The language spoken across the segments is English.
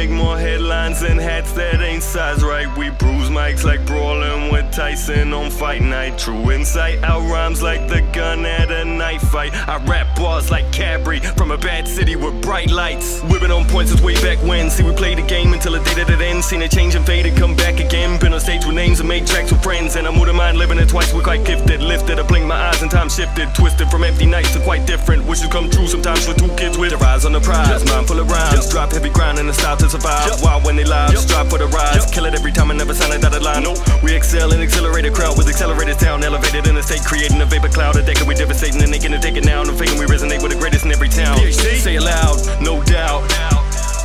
make more headlines than hats that ain't size right. We bruise mics like brawling with Tyson on fight night. True insight, out rhymes like the gun at a knife fight. I rap bars like Cabri from a bad city with bright lights. We've been on point since way back when. See, we played the game until the day that it ends. Seen it change and fade and come back again. Been on stage with names and made tracks with friends. And I wouldn't mind living it twice, we're quite gifted. Lifted, I blink my eyes and time shifted. Twisted from empty nights to quite different. Wishes come true sometimes for two kids with their eyes on the prize. Mind full of rhymes, drop heavy grind and the style to survive. Wild when they live, strive for the rise. Kill it every time and never sound like dotted line. We excel and accelerate a crowd with accelerated sound. Elevated in the state, creating a vapor cloud. A decade we devastating and they gonna take it now. And I'm faking we resonate with the greatest in every town. Say it loud, no doubt.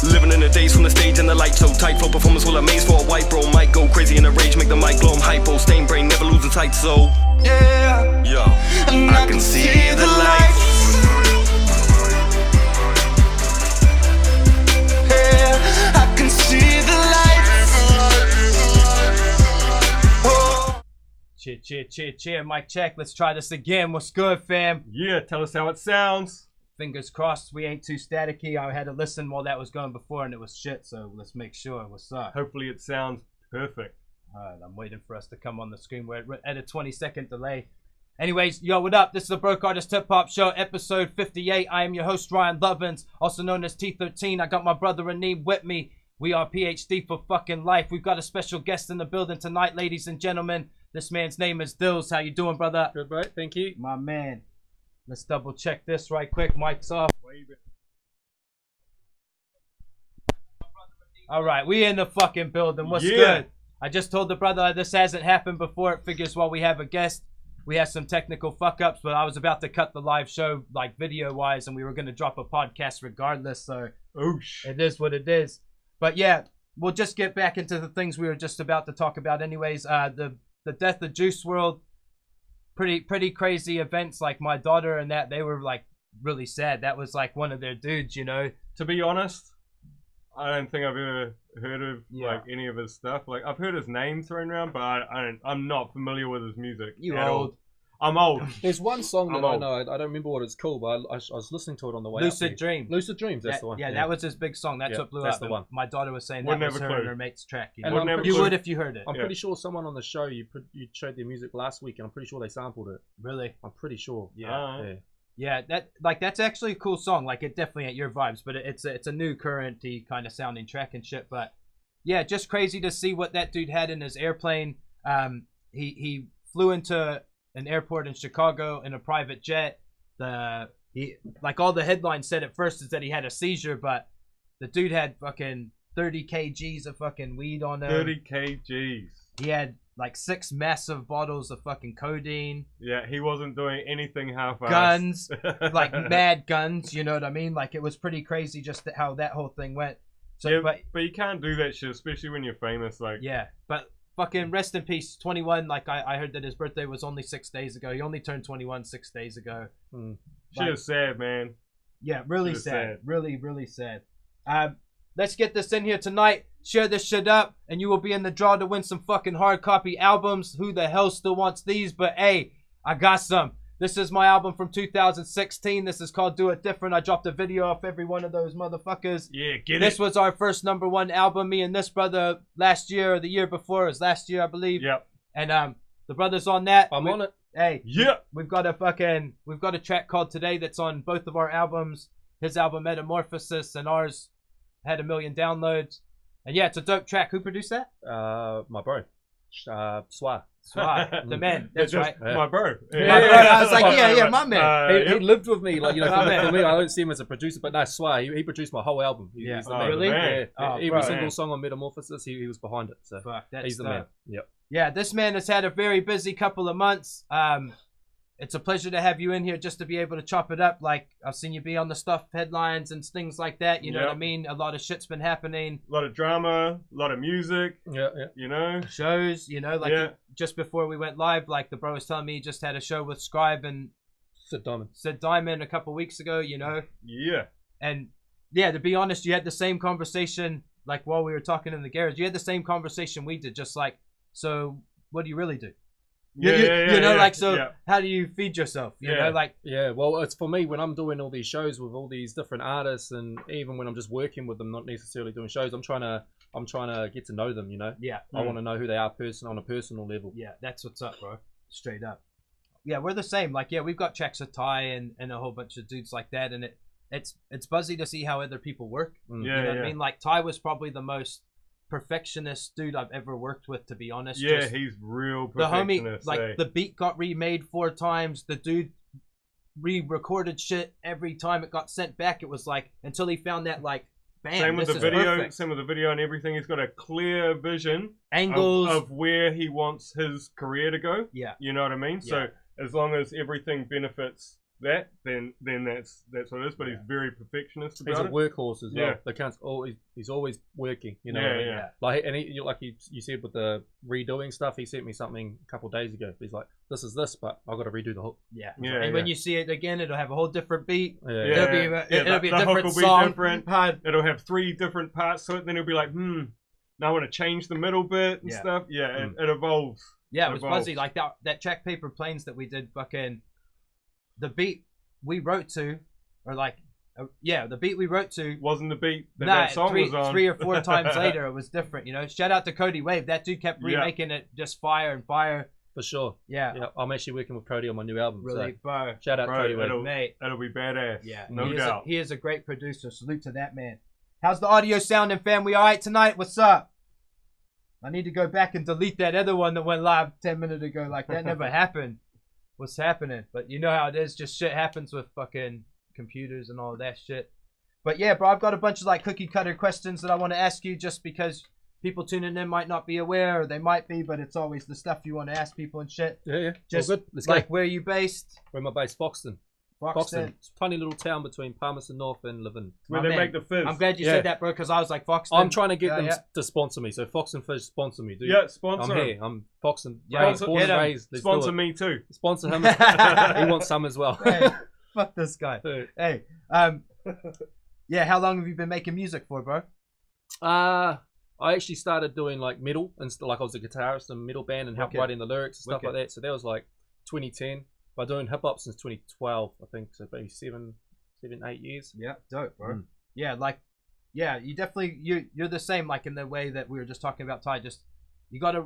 Living in the days from the stage and the light so tight. Flow performance will amaze for a white bro. Might go crazy in a rage, make the mic glow. I'm hypo, stain brain, never losing sight. So yeah, yo, and I can see the light. Yeah, I can see the light. Oh. Cheer, mic check. Let's try this again. What's good, fam? Yeah, tell us how it sounds. Fingers crossed we ain't too staticky. I had to listen while that was going before and it was shit, so let's make sure. What's up? Hopefully it sounds perfect. Alright, I'm waiting for us to come on the screen. We're at a 20-second delay. Anyways, yo, what up? This is the Broke Artist Hip Hop Show, episode 58. I am your host, Ryan Lovins, also known as T13. I got my brother Aneem with me. We are PhD for fucking life. We've got a special guest in the building tonight, ladies and gentlemen. This man's name is Dilz. How you doing, brother? Good, bro. Thank you. My man. Let's double check this right quick. Mic's off. All right, we in the fucking building. What's good? I just told the brother this hasn't happened before. It figures while we have a guest, we had some technical fuck ups, but I was about to cut the live show like video wise, and we were gonna drop a podcast regardless. So it is what it is. But yeah, we'll just get back into the things we were just about to talk about. Anyways, the death of Juice WRLD. Pretty crazy events. Like my daughter and that, they were like really sad. That was like one of their dudes, you know. To be honest, I don't think I've ever heard of like any of his stuff. Like I've heard his name thrown around, but I'm not familiar with his music. You old? I'm old. There's one song that I know. I don't remember what it's called, but I was listening to it on the way. Lucid Dream. Lucid Dreams. That's the one. Yeah, that was his big song. That's what blew that's up. the one. My daughter was saying that was her and her mate's track. You, know? And You would if you heard it. I'm pretty sure someone on the show you showed their music last week, and I'm pretty sure they sampled it. Really? I'm pretty sure. Yeah, that's actually a cool song. Like it definitely ain't your vibes, but it's a new current-y kind of sounding track and shit. But yeah, just crazy to see what that dude had in his airplane. He flew into an airport in Chicago in a private jet. Like all the headlines said at first is that he had a seizure, but the dude had fucking 30 kgs of fucking weed on him. 30 kgs. He had like 6 massive bottles of fucking codeine. Yeah, he wasn't doing anything half-assed. Guns, like mad guns, you know what I mean? Like it was pretty crazy just how that whole thing went. So, yeah, but you can't do that shit, especially when you're famous. Like yeah, but fucking rest in peace, 21. Like I heard that his birthday was only 6 days ago. He only turned 21 6 days ago. Shit is sad, man. Yeah, really sad. Really, really sad. Let's get this in here tonight. Share this shit up, and you will be in the draw to win some fucking hard copy albums. Who the hell still wants these? But hey, I got some. This is my album from 2016. This is called Do It Different. I dropped a video off every one of those motherfuckers. Yeah, get it. This was our first #1 album. Me and this brother last year or the year before. It was last year, I believe. Yep. And the brother's on that. I'm on it. Hey. Yeah. We've got a track called Today that's on both of our albums. His album Metamorphosis and ours had 1 million downloads. And yeah, it's a dope track. Who produced that? My bro. Swa. The man. That's right. My bro. Yeah. My bro. I was like, yeah, my man. He lived with me, like, you know, for me, I don't see him as a producer, but no, Swa, he produced my whole album. He's the man. Really? Yeah. Every single song on Metamorphosis, he was behind it. So he's the man. Yep. Yeah, this man has had a very busy couple of months. It's a pleasure to have you in here just to be able to chop it up. Like, I've seen you be on the stuff headlines and things like that. You know what I mean? A lot of shit's been happening. A lot of drama, a lot of music. Yeah. You know? Shows, you know, like just before we went live, like the bro was telling me he just had a show with Scribe and Sid Diamond a couple weeks ago, you know? Yeah. And yeah, to be honest, you had the same conversation, like while we were talking in the garage. You had the same conversation we did, just like, so what do you really do? You know, like, so how do you feed yourself? You know, like, yeah. Well, it's for me when I'm doing all these shows with all these different artists, and even when I'm just working with them, not necessarily doing shows, I'm trying to get to know them. You know, I want to know who they are on a personal level. Yeah, that's what's up, bro. Straight up. Yeah, we're the same. Like, we've got tracks with Ty and a whole bunch of dudes like that, and it's buzzy to see how other people work. You know what I mean? Like, Ty was probably the most perfectionist dude I've ever worked with, to be honest. Yeah, he's real perfectionist. The homie, like, the beat got remade 4 times. The dude re-recorded shit every time it got sent back. It was like, until he found that, like, bam, same with this the is video, perfect. same with the video and everything. He's got a clear vision, angles of where he wants his career to go. Yeah, you know what I mean. So as long as everything benefits that, then that's what it is. But he's very perfectionist about it. He's a workhorse as well. Yeah. The cunt's he's always working. You know. Yeah, what I mean? yeah. Like, and like you said with the redoing stuff, he sent me something a couple of days ago. He's like, "This is this, but I've got to redo the hook." Yeah. And when you see it again, it'll have a whole different beat. It'll be a the different hook will song. be different. It'll have 3 different parts to it. Then it'll be like, now I want to change the middle bit and stuff. Yeah, it evolves. Yeah, it was buzzy. Like that track Paper Planes that we did, fucking the beat we wrote to, or like, the beat we wrote to wasn't the beat that song was on. 3 or 4 times later, it was different. You know, shout out to Cody Wave. That dude kept remaking it just fire and fire. For sure. Yeah. I'm actually working with Cody on my new album. Really, so shout out Cody Wave, mate. That'll be badass. Yeah, no doubt. He is a great producer. Salute to that man. How's the audio sounding, fam? We all right tonight? What's up? I need to go back and delete that other one that went live 10 minutes ago. Like, that never happened. What's happening? But you know how it is. Just shit happens with fucking computers and all that shit. But yeah, bro, I've got a bunch of like cookie cutter questions that I want to ask you, just because people tuning in might not be aware, or they might be, but it's always the stuff you want to ask people and shit. Yeah. Just good. Let's like, go. where are you based? Where am I based? Foxton. It's a tiny little town between Palmerston North and Lovins. Where they make the fizz. I'm glad you said that, bro, because I was like, Foxton. I'm trying to get them to sponsor me. So Foxton Fizz, sponsor me, dude. Yeah, sponsor. I'm here. I'm Foxton. Raised. Sponsor me too. Sponsor him. He wants some as well. Hey, fuck this guy. Hey, yeah. How long have you been making music for, bro? I actually started doing like metal and like I was a guitarist in a metal band and helped writing the lyrics and stuff like that. So that was like 2010. I've been doing hip hop since 2012, I think. So maybe 8 years. Yeah, dope, bro. Yeah, like, you definitely you're the same. Like in the way that we were just talking about, Ty. Just you got a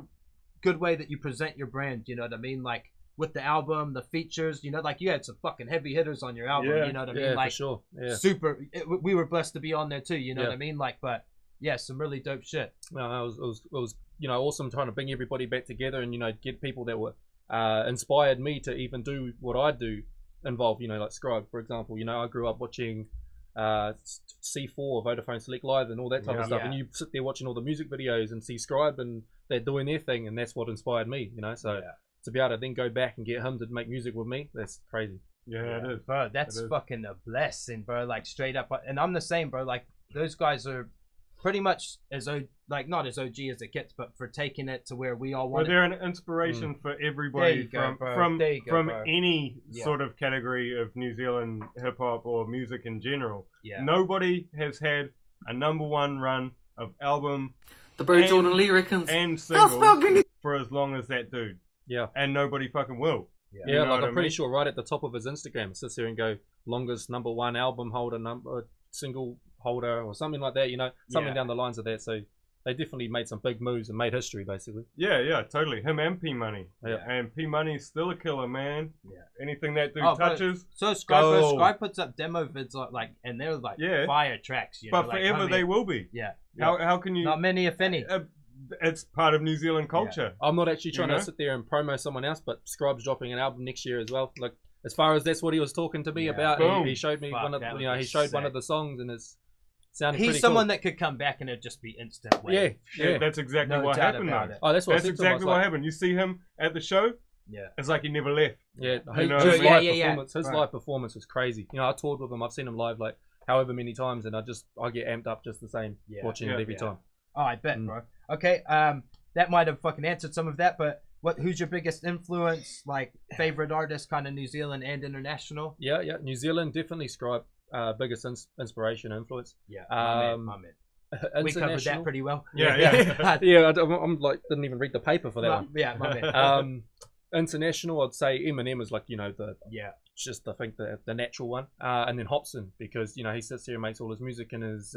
good way that you present your brand. You know what I mean? Like with the album, the features. You know, like you had some fucking heavy hitters on your album. You know what I mean? Like, for sure. Yeah. Super. We were blessed to be on there too. You know what I mean? Like, but yeah, some really dope shit. No, it was awesome trying to bring everybody back together and get people that were inspired me to even do what I do involved. Like Scribe, for example. I grew up watching C4, Vodafone Select Live, and all that type of stuff. And you sit there watching all the music videos and see Scribe and they're doing their thing, and that's what inspired me. So to be able to then go back and get him to make music with me, that's crazy. Yeah, it is, bro. That's fucking a blessing, bro. Like straight up, and I'm the same, bro. Like those guys are pretty much not as OG as it gets, but for taking it to where we all want. Well, they're an inspiration for everybody from any sort of category of New Zealand hip hop or music in general. Yeah. Nobody has had a #1 run of album, the Birds on the lyric and singles for as long as that dude. Yeah. And nobody fucking will. Yeah, like I'm pretty sure right at the top of his Instagram it sits there and go longest #1 album holder, single holder or something like that, something down the lines of that. So they definitely made some big moves and made history, basically. Yeah, totally. Him and P Money. Yeah. And P Money's still a killer, man. Yeah. Anything that dude touches. So Sky puts up demo vids and they're like fire tracks. But forever they will be. Yeah. How can you? Not many, if any. It's part of New Zealand culture. Yeah. I'm not actually trying to sit there and promo someone else, but Scribe's dropping an album next year as well. Like as far as that's what he was talking to me about, he showed me one of the songs and it's sounded pretty cool. He's someone that could come back and it'd just be instant wave. Yeah, that's exactly what happened. Oh, that's exactly what happened. You see him at the show. Yeah, it's like he never left. Yeah, his live performance was crazy. I toured with him. I've seen him live like however many times, and I get amped up just the same watching it every time. Oh, I bet, bro. Okay, that might have fucking answered some of that, but who's your biggest influence, like favorite artist, kind of New Zealand and international? Yeah, New Zealand definitely Scribe, biggest inspiration, influence. Yeah, my man. We covered that pretty well. Yeah. Yeah, I'm like didn't even read the paper for that one. Yeah, my man. international, I'd say Eminem is like, just I think the natural one, and then Hopsin, because he sits here and makes all his music in his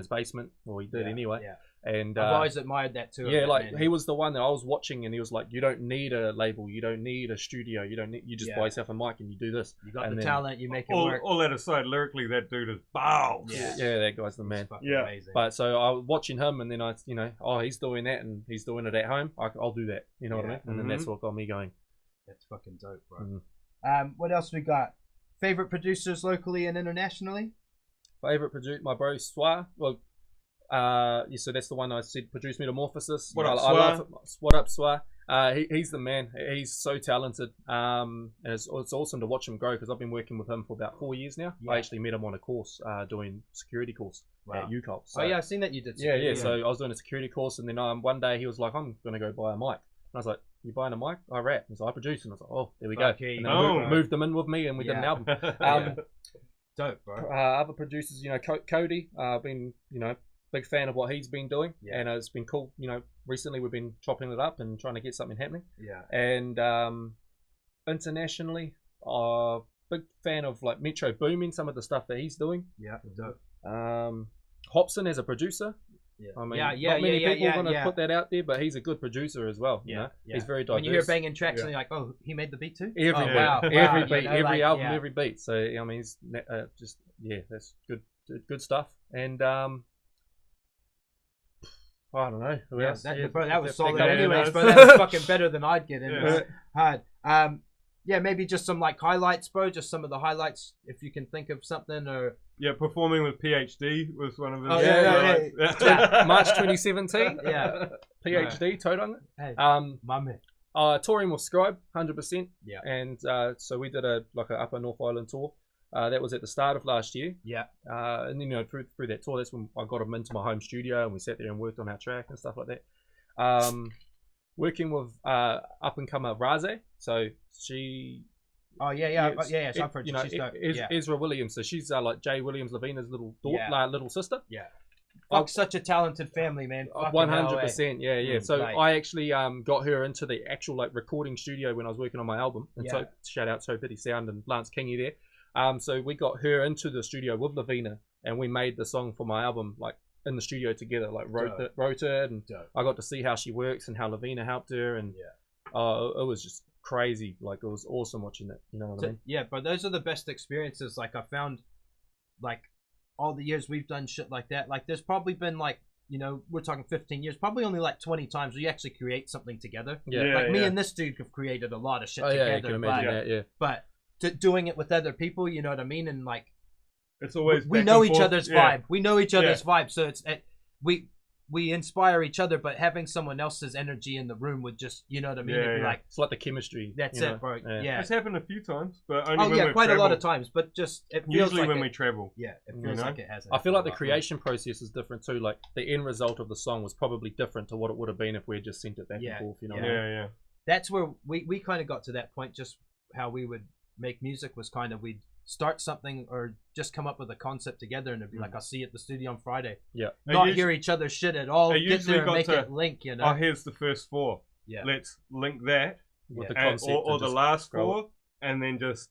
basement. Well, he did anyway. Yeah. And I've always admired that too. Yeah, like he was the one that I was watching, and he was like, "You don't need a label, you don't need a studio, you just buy yourself a mic and you do this. You got the talent, you make it work." All that aside, lyrically, that dude is balls. Yeah, that guy's the man. Amazing. But so I was watching him, and then he's doing that, and he's doing it at home. I'll do that. You know what I mean? And then that's what got me going. That's fucking dope, bro. What else we got? Favorite producers locally and internationally? Favorite producer, my bro Swa. Well, so that's the one I said produced Metamorphosis. What up, Swa? I love what up, Swa? He's the man. He's so talented. And it's awesome to watch him grow, because I've been working with him for about 4 years now. I actually met him on a course, doing security course at UCOL. So, I've seen that you did. Yeah. So I was doing a security course, and then one day he was like, "I'm gonna go buy a mic." And I was like, "You buying a mic?" "I rap." He's like, "I produce." And I was like, "Oh, there we go." And then moved them in with me, and we did an album. Dope, bro. Other producers, Cody, been, big fan of what he's been doing, and it's been cool. Recently we've been chopping it up and trying to get something happening. Yeah. And internationally, big fan of like Metro Boomin, some of the stuff that he's doing. Yeah, dope. Hopsin as a producer. Yeah. I mean, not many people are going to put that out there, but he's a good producer as well. He's very diverse. When you hear banging tracks, and you're like, "Oh, he made the beat too." Every beat, every album, every beat. So I mean, he's that's good stuff. And I don't know. Bro, that was solid. Anyways, bro, that was fucking better than I'd get in. It was hard. Maybe just some like highlights, bro. Just some of the highlights, if you can think of something. Or performing with PhD was one of them. March 2017. PhD, Todanga. Hey, my man. Touring with Scribe, 100%. Yeah. And so we did a Upper North Island tour. That was at the start of last year. Yeah. And then through that tour, that's when I got him into my home studio, and we sat there and worked on our track and stuff like that. Working with up and comer Raze, so she. So I've heard Ezra Williams, so she's like Jay Williams Lavina's little daughter, little sister. Yeah. Such a talented family, man. 100%, yeah. So I actually got her into the actual like recording studio when I was working on my album. And so shout out So Bitty Sound and Lance Kingy there. So we got her into the studio with Lavina, and we made the song for my album like in the studio together, like wrote it, and I got to see how she works and how Lavina helped her, and it was just crazy. Like, it was awesome watching it. You know what I mean? Yeah, but those are the best experiences. Like, I found, like, all the years we've done shit like that, like, there's probably been like, we're talking 15 years, probably only like 20 times we actually create something together. Me and this dude have created a lot of shit together. You can imagine but doing it with other people, you know what I mean? And like, it's always we know each other's vibe. We know each other's vibe, so it's we inspire each other. But having someone else's energy in the room would just, you know what I mean? It'd be like, it's like the chemistry. That's it, bro. Yeah, it's happened a few times, but only when quite a lot of times. But just it feels usually like when we travel. Yeah, it feels like it hasn't. I feel like the creation process is different too. Like the end result of the song was probably different to what it would have been if we had just sent it back and forth. You know? Yeah. That's where we kind of got to that point. Just how we would make music was kind of, we'd start something or just come up with a concept together, and it'd be like, I'll see you at the studio on Friday. Not hear each other's shit at all. Get there and make it link, you know. Oh, here's the first four. Let's link that with the concept, or the last four, and then just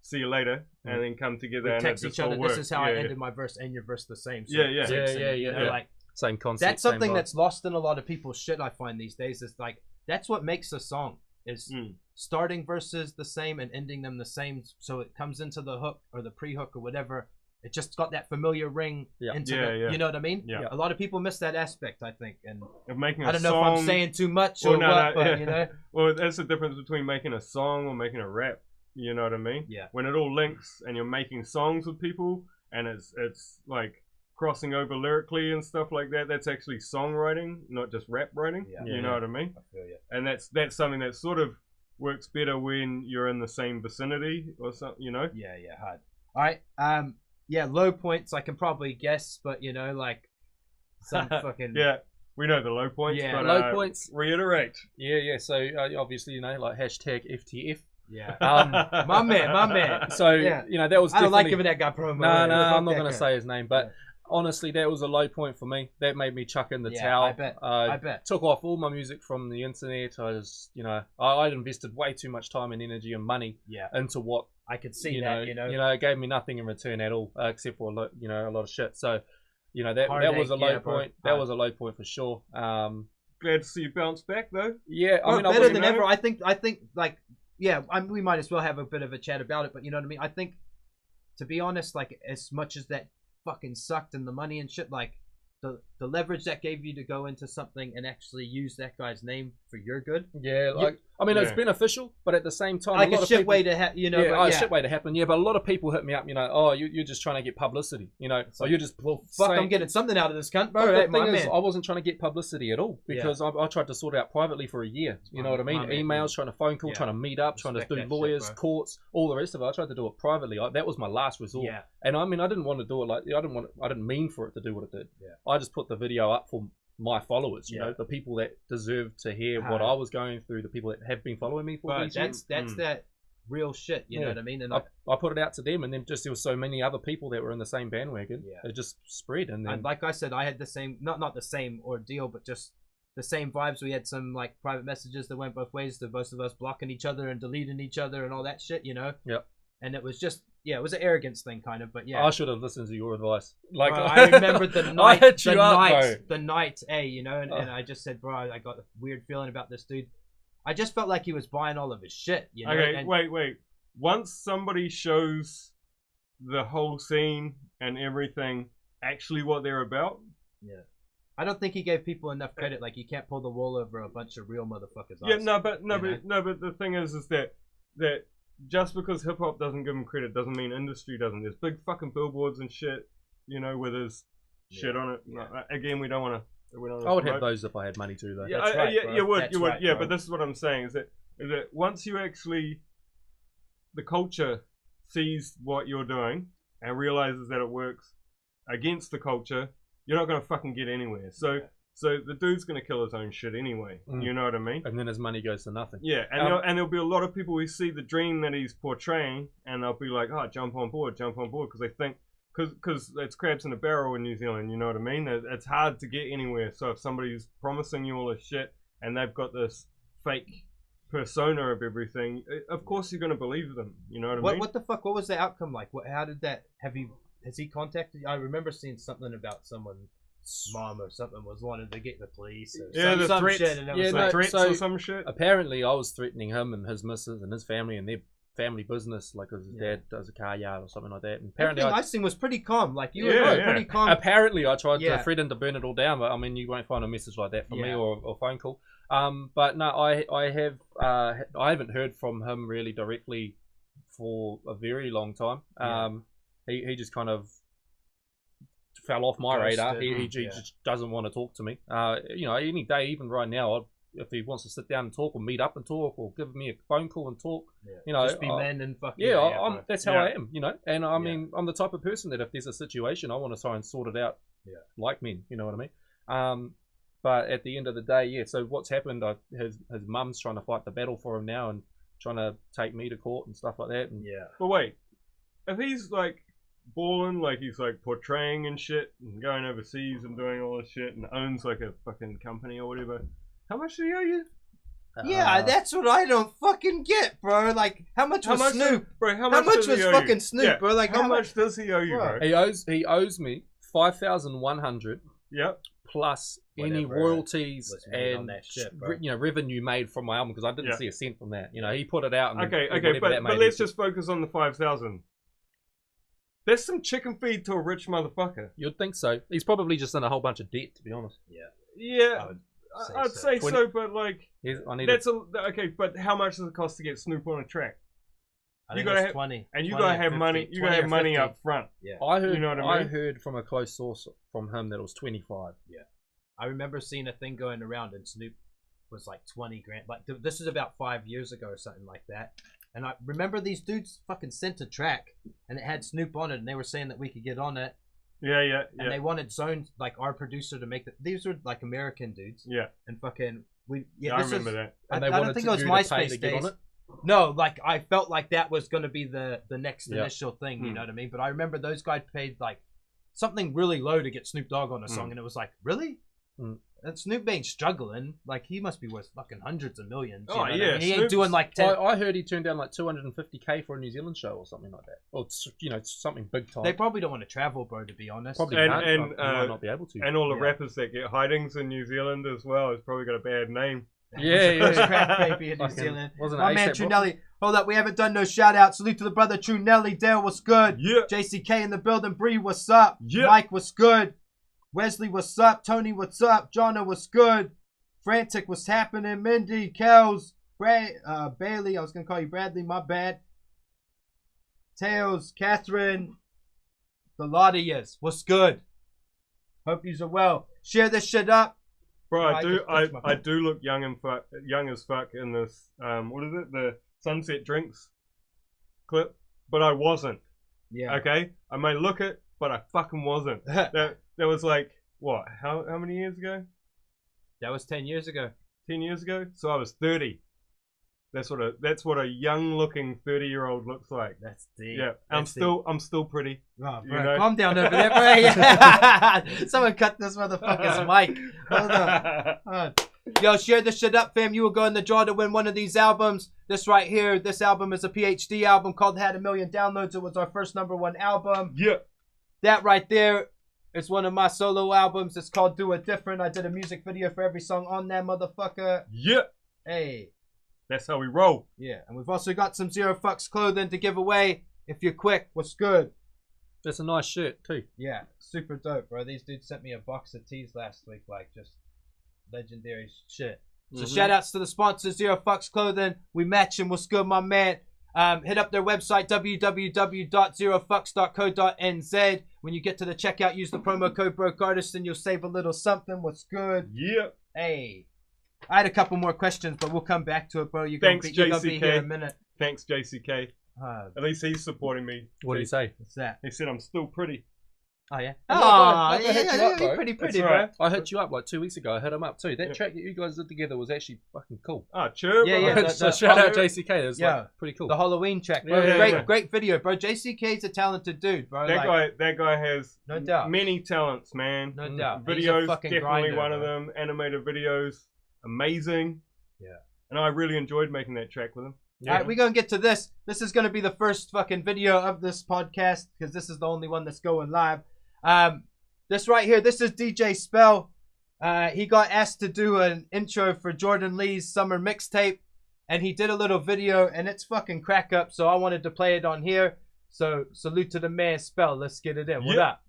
see you later, and then come together and text each other. This is how I ended my verse, and your verse the same. So Like, same concept. That's something that's lost in a lot of people's shit, I find these days. Is like, that's what makes a song, is starting verses the same and ending them the same, so it comes into the hook or the pre-hook or whatever. It just got that familiar ring into you know what I mean? A lot of people miss that aspect, I think. And of making I don't know if I'm saying too much or what, but you know. Well, that's the difference between making a song or making a rap. You know what I mean? Yeah. When it all links and you're making songs with people, and it's like crossing over lyrically and stuff like that, that's actually songwriting, not just rap writing. You know what I mean? I feel you. And that's something that sort of works better when you're in the same vicinity or something, you know? Yeah, hard. All right. Low points I can probably guess, but you know, like some fucking we know the low points. Yeah, but, low points. Reiterate. Yeah. So obviously, you know, like hashtag FTF. Yeah. My man. So you know, that was. I don't like giving that guy promo. No, I'm not gonna say his name, but Honestly, that was a low point for me. That made me chuck in the towel. I bet. Took off all my music from the internet. I was, I'd invested way too much time and energy and money into what I could see it gave me nothing in return at all, except for a lot of shit. So, that was a low point. That was a low point for sure. Glad to see you bounce back though. Yeah, I mean, better than ever. I think like we might as well have a bit of a chat about it. But you know what I mean. I think, to be honest, like as much as that fucking sucked and the money and shit, like the leverage that gave you to go into something and actually use that guy's name for your good. Yeah, like it's beneficial, but at the same time, like a shit way to a shit way to happen. Yeah, but a lot of people hit me up. You're just trying to get publicity. So you're just I'm getting something out of this cunt, bro. But the thing is, I wasn't trying to get publicity at all because I tried to sort it out privately for a year. You know what I mean? Emails, trying to phone call, trying to meet up, trying to do lawyers, courts, all the rest of it. I tried to do it privately. That was my last resort. Yeah. And I mean, I didn't want to do it I didn't mean for it to do what it did. Yeah. I just put the video up for my followers, the people that deserve to hear what I was going through, the people that have been following me for these years. That's that real shit, you know what I mean? And I put it out to them, and then just there were so many other people that were in the same bandwagon. Yeah. It just spread, and then like I said, I had the same, not the same ordeal, but just the same vibes. We had some like private messages that went both ways, to both of us blocking each other and deleting each other and all that shit, Yep. And it was just, it was an arrogance thing, kind of. But I should have listened to your advice. Like I remember the night, the night, and I just said, bro, I got a weird feeling about this dude. I just felt like he was buying all of his shit. Okay, wait. Once somebody shows the whole scene and everything, actually what they're about. Yeah. I don't think he gave people enough credit. Like, you can't pull the wool over a bunch of real motherfuckers. Yeah, but the thing is that just because hip hop doesn't give him credit doesn't mean industry doesn't. There's big fucking billboards and shit, where there's shit on it. Yeah. Again, we don't want to. I would have those if I had money too, though. Yeah, you would. Yeah, but this is what I'm saying: is that once you actually, the culture sees what you're doing and realizes that it works against the culture, you're not gonna fucking get anywhere. So the dude's gonna kill his own shit anyway. You know what I mean? And then his money goes to nothing. Yeah, and there'll be a lot of people who see the dream that he's portraying, and they'll be like, "Oh, jump on board," because they think, because it's crabs in a barrel in New Zealand. You know what I mean? It's hard to get anywhere. So if somebody's promising you all this shit and they've got this fake persona of everything, of course you're gonna believe them. You know what I mean? What the fuck? What was the outcome like? How did that? Has he contacted you? I remember seeing something about someone. Mom or something was wanting to get the police or some threats. Shit, and it was like threats or some shit. Apparently, I was threatening him and his missus and his family and their family business, like his dad does a car yard or something like that. And apparently, I think was pretty calm. Like you were pretty calm. Apparently, I tried to threaten to burn it all down, but I mean, you won't find a message like that from me or phone call. But no, I haven't heard from him really directly for a very long time. He just kind of fell off my radar. He just doesn't want to talk to me. Any day, even right now, if he wants to sit down and talk or meet up and talk or give me a phone call and talk, just be men and fucking that's how I am, And I mean, I'm the type of person that if there's a situation, I want to try and sort it out like men, you know what I mean? But at the end of the day, so what's happened, his mum's trying to fight the battle for him now and trying to take me to court and stuff like that. And But wait, if he's like balling, like he's like portraying and shit and going overseas and doing all this shit and owns like a fucking company or whatever, how much do he owe you? That's what I don't fucking get, bro. Like, how much was Snoop? How much was fucking Snoop, bro? Like, how much does he owe you, bro? He owes me $5,100. Yep. Plus any royalties and revenue made from my album, because I didn't see a cent from that. He put it out. And okay, but let's just focus on the 5,000. That's some chicken feed to a rich motherfucker. You'd think so. He's probably just in a whole bunch of debt, to be honest. Yeah. I'd say so, but like, okay. But how much does it cost to get Snoop on a track? You gotta have 20, and you gotta have 50, money. You gotta have money up front. Yeah, I heard. You know what I mean? I heard from a close source from him that it was 25. Yeah, I remember seeing a thing going around, and Snoop was like 20 grand. Like this is about 5 years ago or something like that. And I remember these dudes fucking sent a track, and it had Snoop on it, and they were saying that we could get on it. Yeah. And they wanted Zone, like our producer, to make these were like American dudes. Yeah. And fucking I remember that. And I don't think it was MySpace days. On it? No, like I felt like that was gonna be the next initial thing. You know what I mean? But I remember those guys paid like something really low to get Snoop Dogg on a song, and it was like, really? And Snoop ain't struggling. Like, he must be worth fucking hundreds of millions. Oh, yeah. I mean? He ain't doing like 10. I heard he turned down like 250K for a New Zealand show or something like that. Or, you know, something big time. They probably don't want to travel, bro, to be honest. Probably and might not be able to. And all the rappers that get hidings in New Zealand as well has probably got a bad name. Yeah. Crack baby in New Zealand. My man, True Nelly. Hold up, we haven't done no shout out. Salute to the brother, True Nelly. Dale, what's good? Yeah. JCK in the building. Bree, what's up? Yeah. Mike, what's good? Wesley, what's up? Tony, what's up? Jonna, what's good? Frantic, what's happening? Mindy, Kels, Bailey, I was going to call you Bradley, my bad. Tails, Catherine, the lot of yous, what's good? Hope yous are well. Share this shit up. Bro, I do look young as fuck in this, what is it? The Sunset Drinks clip, but I wasn't. Yeah. Okay? I may look it, but I fucking wasn't. That was like, what? How many years ago? That was 10 years ago. 10 years ago? So I was 30. That's what a young looking 30-year-old looks like. That's deep. Yeah. I'm still pretty. Oh, bro, you know? Calm down over there, bro. Someone cut this motherfucker's mic. Hold on. Yo, share this shit up, fam. You will go in the draw to win one of these albums. This right here, this album is a PhD album called Had a Million Downloads. It was our first #1 album. Yeah. That right there is one of my solo albums. It's called Do It Different. I did a music video for every song on that motherfucker. Yeah. Hey. That's how we roll. Yeah. And we've also got some Zero Fucks clothing to give away. If you're quick, what's good? That's a nice shirt too. Yeah. Super dope, bro. These dudes sent me a box of tees last week. Like, just legendary shit. So shout outs to the sponsors, Zero Fucks Clothing. We matching. What's good, my man? Hit up their website, www.zerofucks.co.nz. When you get to the checkout, use the promo code BrokeArtist and you'll save a little something. What's good? Yeah. Hey. I had a couple more questions, but we'll come back to it, bro. You're going to be here in a minute. Thanks, JCK. At least he's supporting me. What did he say? What's that? He said I'm still pretty. Oh, yeah? You're pretty, That's bro. right. I hit you up like 2 weeks ago. I hit him up too. That track that you guys did together was actually fucking cool. Oh, sure. Yeah. So shout out JCK. It was like pretty cool. The Halloween track, bro. Great video, bro. JCK's a talented dude, bro. That guy has no doubt many talents, man. No doubt. Videos, definitely one of them. Animated videos, amazing. Yeah. And I really enjoyed making that track with him. Yeah. All right, we're going to get to this. This is going to be the first fucking video of this podcast because this is the only one that's going live. This right here, this is DJ Spell. He got asked to do an intro for Jordan Lee's summer mixtape, and he did a little video, and it's fucking crack up, so I wanted to play it on here. So salute to the man Spell. Let's get it in. What up?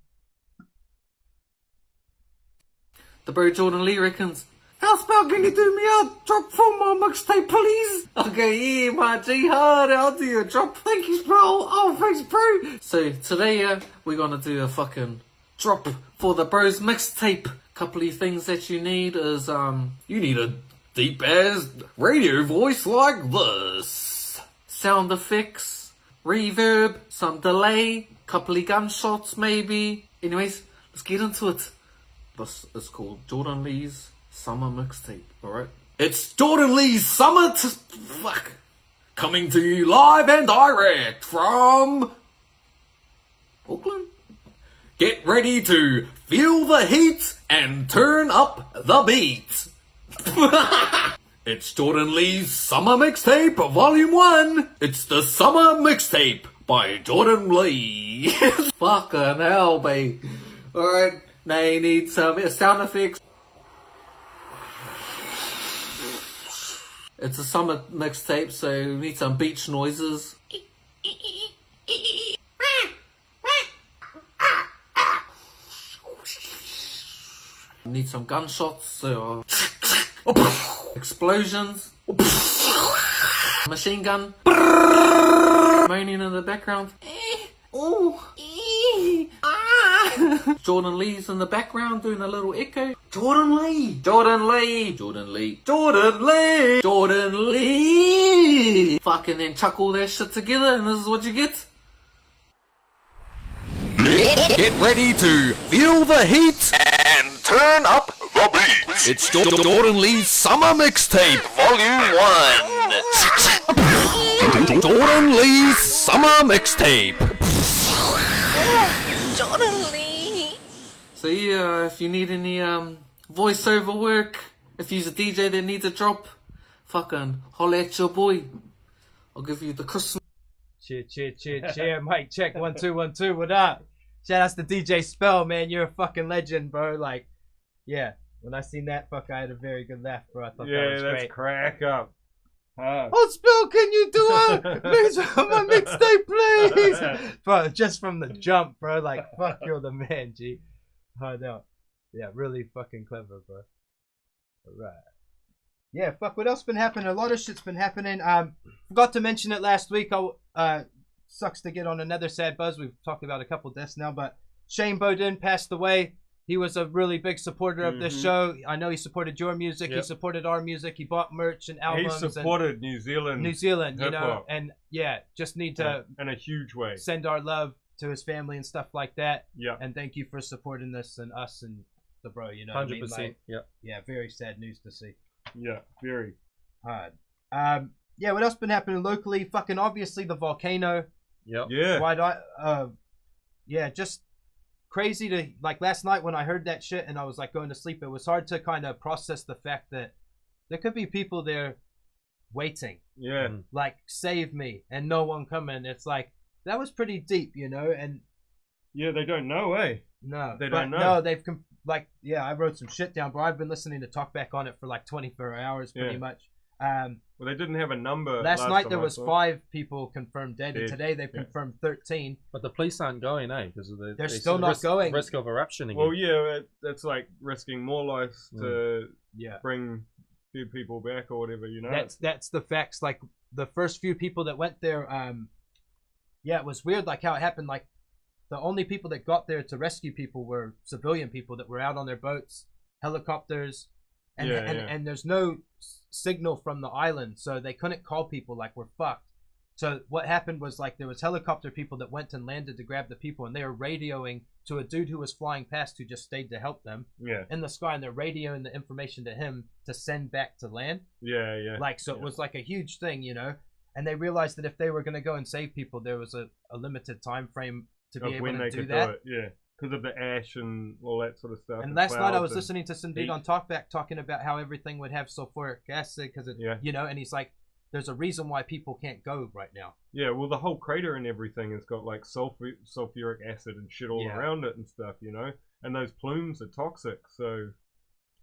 The bro Jordan Lee reckons, "How Spell, can you do me a drop for my mixtape, please?" Okay, yeah, my G hard, I'll do you a drop. Thank you, Spell. Oh, thanks, bro. So today, we're gonna do a fucking drop for the bros mixtape. Couple of things that you need is, you need a deep ass radio voice like this. Sound effects, reverb, some delay, couple of gunshots maybe. Anyways, let's get into it. This is called Jordan Lee's Summer Mixtape, alright? It's Jordan Lee's Summer coming to you live and direct from Auckland. Get ready to feel the heat and turn up the beat. It's Jordan Lee's Summer Mixtape Volume 1. It's the Summer Mixtape by Jordan Lee. Fucking hell, babe. Alright, now you need some sound effects. It's a summer mixtape, so you need some beach noises. Need some gunshots, so explosions, machine gun, moaning in the background. Jordan Lee's in the background doing a little echo. Jordan Lee, Jordan Lee, Jordan Lee, Jordan Lee, Jordan Lee. Fucking then chuck all that shit together, and this is what you get. Get ready to feel the heat and turn up the beat. It's Jordan Lee's Summer Mixtape Volume 1. Jordan Lee's Summer Mixtape. Jordan Lee. So yeah, if you need any voiceover work, if you're a DJ that needs a drop, fucking holla at your boy. I'll give you the Christmas. Cheer. Mic check 1 2 1 2. What up? Shout outs to DJ Spell, man. You're a fucking legend, bro. Like, yeah. When I seen that, I had a very good laugh, bro. I thought that was great. Crack up. Oh, Spell, can you do a mix on my mixtape, please? Bro, just from the jump, bro. Like, fuck, you're the man, G. Oh, no. Yeah, really fucking clever, bro. Alright. Yeah, fuck, what else been happening? A lot of shit's been happening. Forgot to mention it last week. Sucks to get on another sad buzz. We've talked about a couple deaths now, but Shane Bowden passed away. He was a really big supporter of this show. I know he supported your music. Yep. He supported our music. He bought merch and albums. He supported New Zealand, you know, and yeah, just need to in a huge way send our love to his family and stuff like that. Yeah, and thank you for supporting this and us and the bro. You know, 100%. I mean? Like, yeah, very sad news to see. Yeah, very hard. Yeah, what else been happening locally? Fucking obviously the volcano. Yep. Yeah. Yeah, just crazy to, like, last night when I heard that shit and I was like going to sleep, it was hard to kind of process the fact that there could be people there waiting. Yeah. Like, save me, and no one coming. It's like, that was pretty deep, you know, and yeah, they don't know, eh? No. They don't know. No, they've I wrote some shit down, bro. I've been listening to talk back on it for like 24 hours pretty much. Well, they didn't have a number. Last night there was 5 people confirmed dead, and today they've confirmed 13. But the police aren't going, eh? Because they're still not going. Risk of eruption again. Well, yeah, that's like risking more lives to bring few people back or whatever, you know. That's the facts. Like the first few people that went there, it was weird. Like how it happened. Like the only people that got there to rescue people were civilian people that were out on their boats, helicopters. And there's no signal from the island, so they couldn't call people. Like, we're fucked. So what happened was, like, there was helicopter people that went and landed to grab the people, and they were radioing to a dude who was flying past who just stayed to help them in the sky, and they're radioing the information to him to send back to land. Like, so it was like a huge thing, you know. And they realized that if they were going to go and save people, there was a limited time frame to be able to do that. Because of the ash and all that sort of stuff. And last night I was listening to some dude on Talkback talking about how everything would have sulfuric acid because you know, and he's like, there's a reason why people can't go right now. Yeah, well, the whole crater and everything has got like sulfuric acid and shit all around it and stuff, you know. And those plumes are toxic, so.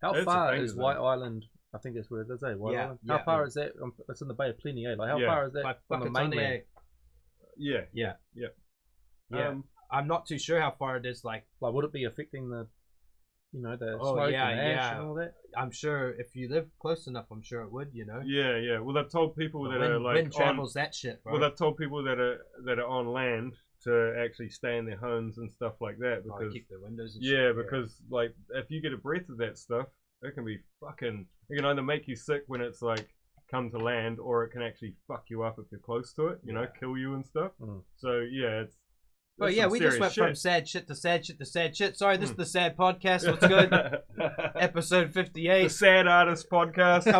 How far is White Island? I think that's where it is, eh? White Island. How far is that? It's in the Bay of Plenty, eh? Like, how far is that from the mainland? I'm not too sure how far it is. Like, would it be affecting the, you know, the smoke and ash and all that? I'm sure if you live close enough, I'm sure it would. You know. Yeah. Well, they've told people that are like wind travels that shit, bro. Well, they've told people that are on land to actually stay in their homes and stuff like that because keep their windows. And shit. Because like if you get a breath of that stuff, it can be fucking. It can either make you sick when it's like come to land, or it can actually fuck you up if you're close to it. You know, kill you and stuff. So yeah, it's. Well, yeah, we just went from sad shit to sad shit to sad shit. Sorry, this is the Sad Podcast. What's good? Episode 58. The Sad Artist Podcast.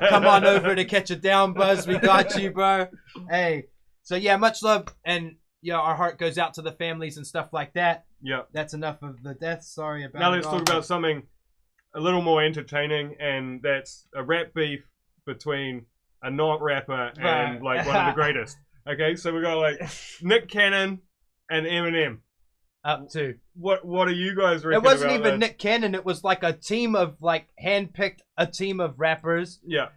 Come on over to catch a down buzz. We got you, bro. Hey, so yeah, much love, and yeah, our heart goes out to the families and stuff like that. Yeah, that's enough of the deaths. Sorry about. Now let's talk about something a little more entertaining, and that's a rap beef between a not rapper and like one of the greatest. Okay, so we got like Nick Cannon and Eminem. Up to what are you guys reckon? It wasn't even that? Nick Cannon. It was like a team of like handpicked a team of rappers. Yeah,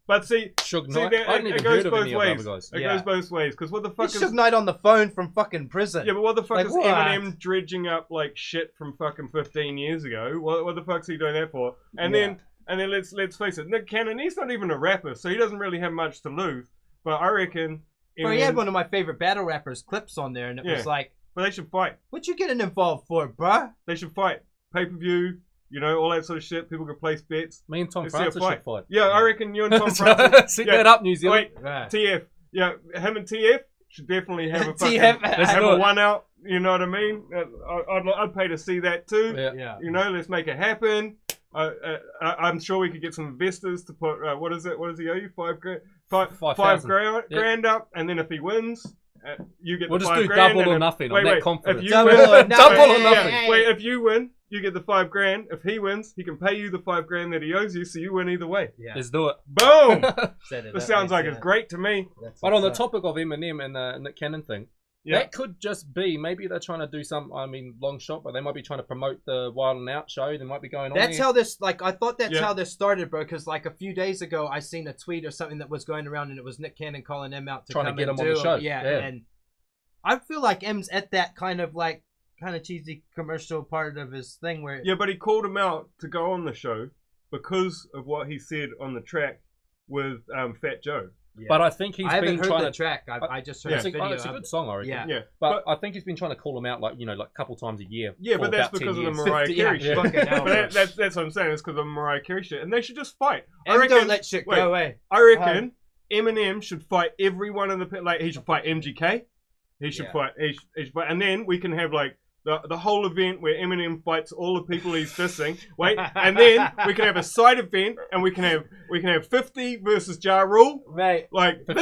but it goes both ways. It goes both ways because what the fuck is Suge Knight on the phone from fucking prison? Yeah, but what the fuck is Eminem dredging up like shit from fucking 15 years ago? What the fuck's he doing that for? And then let's face it, Nick Cannon, he's not even a rapper, so he doesn't really have much to lose. But I reckon. Well, he had one of my favorite battle rappers clips on there, and it was like, but they should fight. What you getting involved for, bruh? They should fight. Pay-per-view, you know, all that sort of shit. People can place bets. Me and Tom Francis should fight. Yeah, I reckon you and Tom Francis. Set that up, New Zealand. Wait, TF. Yeah, him and TF should definitely have a fucking have a one out. You know what I mean? I'd pay to see that too. Yeah. You know, let's make it happen. I'm sure we could get some investors to put what is it? What does he owe you? $5 grand up, and then if he wins, You get we'll the just $5 do grand. double or nothing. I'm that confident. If you double win, or nothing. Wait, if you win, you get the $5 grand. If he wins, he can pay you the $5 grand that he owes you, so you win either way. Yeah. Let's do it. Boom! This sounds like it's great to me. But on the topic of Eminem and the Nick Cannon thing, that could just be, maybe they're trying to do some, long shot, but they might be trying to promote the Wild 'N Out show. They might be going on That's there. how this, I thought that's how this started, bro, because, a few days ago, I seen a tweet or something that was going around, and it was Nick Cannon calling him out to trying come to get and him on the show. Yeah, and I feel like M's at that kind of cheesy commercial part of his thing where... Yeah, but he called him out to go on the show because of what he said on the track with Fat Joe. Yeah. But I think he's been trying the track. I just heard the video. It's a good song, I reckon. Yeah. But I think he's been trying to call him out, a couple times a year. Yeah, but that's because of the Mariah Carey shit. But that's what I'm saying. It's because of the Mariah Carey shit, and they should just fight. I reckon, don't let shit go away. I reckon Eminem should fight everyone in the he should fight MGK. He should fight. He should fight, and then we can have the whole event where Eminem fights all the people he's dissing. And then we can have a side event, and we can have 50 versus Ja Rule. Right. 50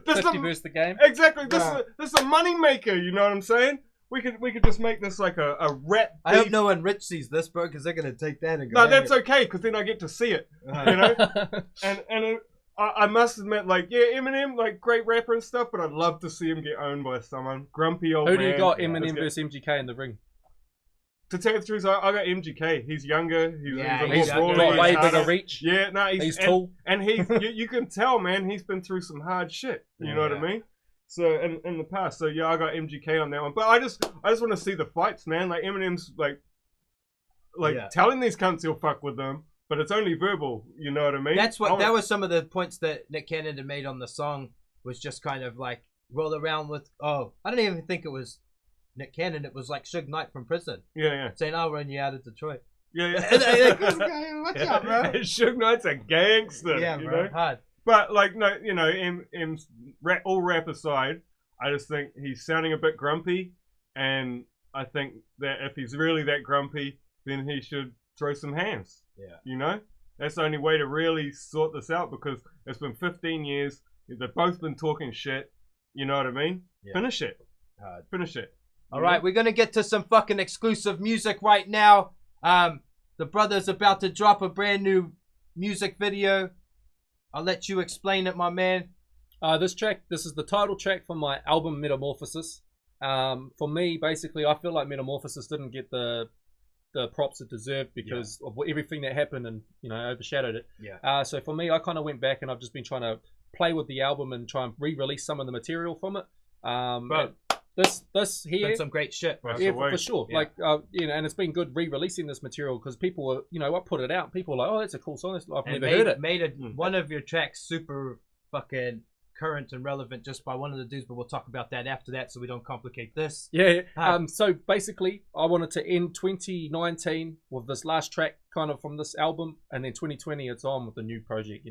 versus the game. Exactly. This is a money maker. You know what I'm saying? We could just make this like a rap beef. I hope no one rich sees this, bro, because they're gonna take that and go. No, that's okay, because then I get to see it. You know. and I must admit, Eminem, great rapper and stuff, but I'd love to see him get owned by someone. Grumpy old man. Who do you got, Eminem versus MGK in the ring? To tell you the truth, I got MGK. He's younger. He's got way bigger reach. Yeah, no, he's tall. And you can tell, man, he's been through some hard shit. You know what I mean? So, in the past. So, yeah, I got MGK on that one. But I just want to see the fights, man. Eminem's, telling these cunts he'll fuck with them. But it's only verbal, you know what I mean? That was some of the points that Nick Cannon had made on the song, was just kind of roll around with, I don't even think it was Nick Cannon, it was Suge Knight from prison. Yeah. Saying, I'll run you out of Detroit. Yeah. What's up, bro? Suge Knight's a gangster. Yeah, bro. Know? Hard. But, M's all rap aside, I just think he's sounding a bit grumpy, and I think that if he's really that grumpy, then he should throw some hands. Yeah. You know? That's the only way to really sort this out, because it's been 15 years. They've both been talking shit. You know what I mean? Yeah. Finish it. Finish it. All right, we're going to get to some fucking exclusive music right now. The brother's about to drop a brand new music video. I'll let you explain it, my man. This is the title track from my album Metamorphosis. For me, basically, I feel like Metamorphosis didn't get the props it deserved because of everything that happened and overshadowed it. Yeah. So for me, I kind of went back and I've just been trying to play with the album and try and re-release some of the material from it. But this here, been some great shit, bro. Yeah, for sure. Yeah. And it's been good re-releasing this material because people were, I put it out. People were like, oh, that's a cool song. I've never heard it. Made one of your tracks super fucking current and relevant just by one of the dudes, but we'll talk about that after that so we don't complicate this. Yeah. So basically, I wanted to end 2019 with this last track kind of from this album, and then 2020 it's on with the new project,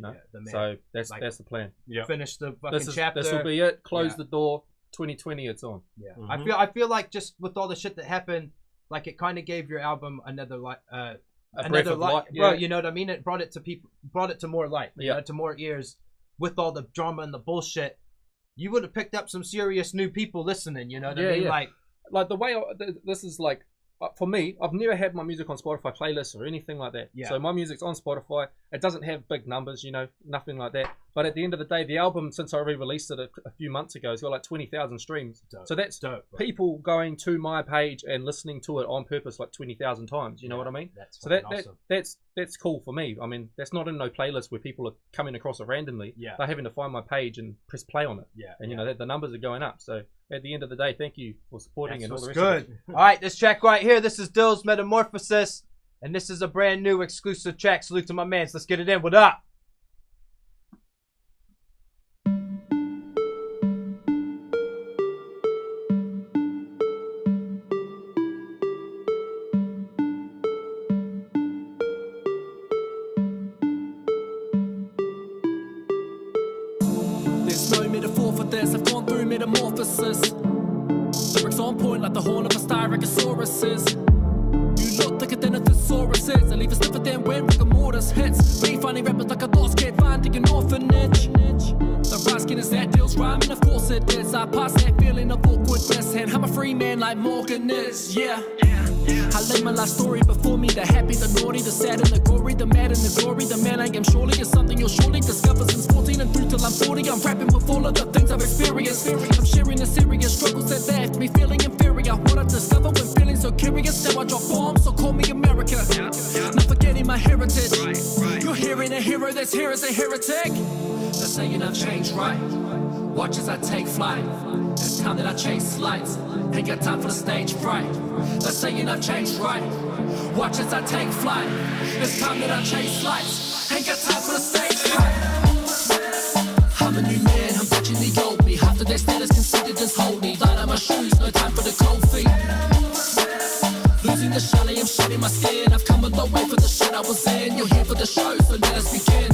So that's the plan. Yeah. Finish the fucking chapter. This will be it. Close the door. 2020 it's on. Yeah. Mm-hmm. I feel like just with all the shit that happened, it kind of gave your album another light. Another light, bro. You know what I mean? It brought it to people, brought it to more light, to more ears. With all the drama and the bullshit, you would have picked up some serious new people listening. You know what I mean? Yeah. Like the way this is for me, I've never had my music on Spotify playlists or anything like that. Yeah. So my music's on Spotify. It doesn't have big numbers, nothing like that. But at the end of the day, the album, since I re-released it a few months ago, has got 20,000 streams. Dope. So that's dope, people going to my page and listening to it on purpose 20,000 times. You know what I mean? That's awesome. That's cool for me. I mean, that's not in no playlist where people are coming across it randomly. Yeah. They're having to find my page and press play on it. Yeah. And the numbers are going up. So at the end of the day, thank you for supporting and all the rest good. of it. All right, this track right here, this is Dilz Metamorphosis, and this is a brand new exclusive track. Salute to my mans. Let's get it in. What up? I've gone through metamorphosis. Lyrics on point like the horn of a styracosaurus is. You look thicker than a thesaurus is. I leave a sniffer then when rigor mortis hits. Refining rappers like a lost kid finding an orphanage. The raskin is that Dilz rhyming, of course said this. I pass that feeling of awkwardness, and I'm a free man like Morgan is. Yeah. I lay my life story before me. The happy, the naughty, the sad and the gory, the mad and the glory. The man I am surely is something you'll surely discover since 14 and through till I'm 40. I'm rapping with all of the things I've experienced. I'm sharing the serious struggles that left me feeling inferior. What I discover when feeling so curious. Now I drop bombs, so call me America. Not forgetting my heritage. You're hearing a hero that's here as a heretic. They're saying I've changed, right? Watch as I take flight. It's time that I chase lights. Ain't got time for the stage fright. They're saying I've changed, right? Watch as I take flight. It's time that I chase lights. Ain't got time for the stage fright. I'm a new man, I'm touching the old me. Half of their status considered as holy. Light on my shoes, no time for the cold feet. Losing the chalet, I'm shedding my skin. I've come a long way for the shit I was in. You're here for the show, so let us begin.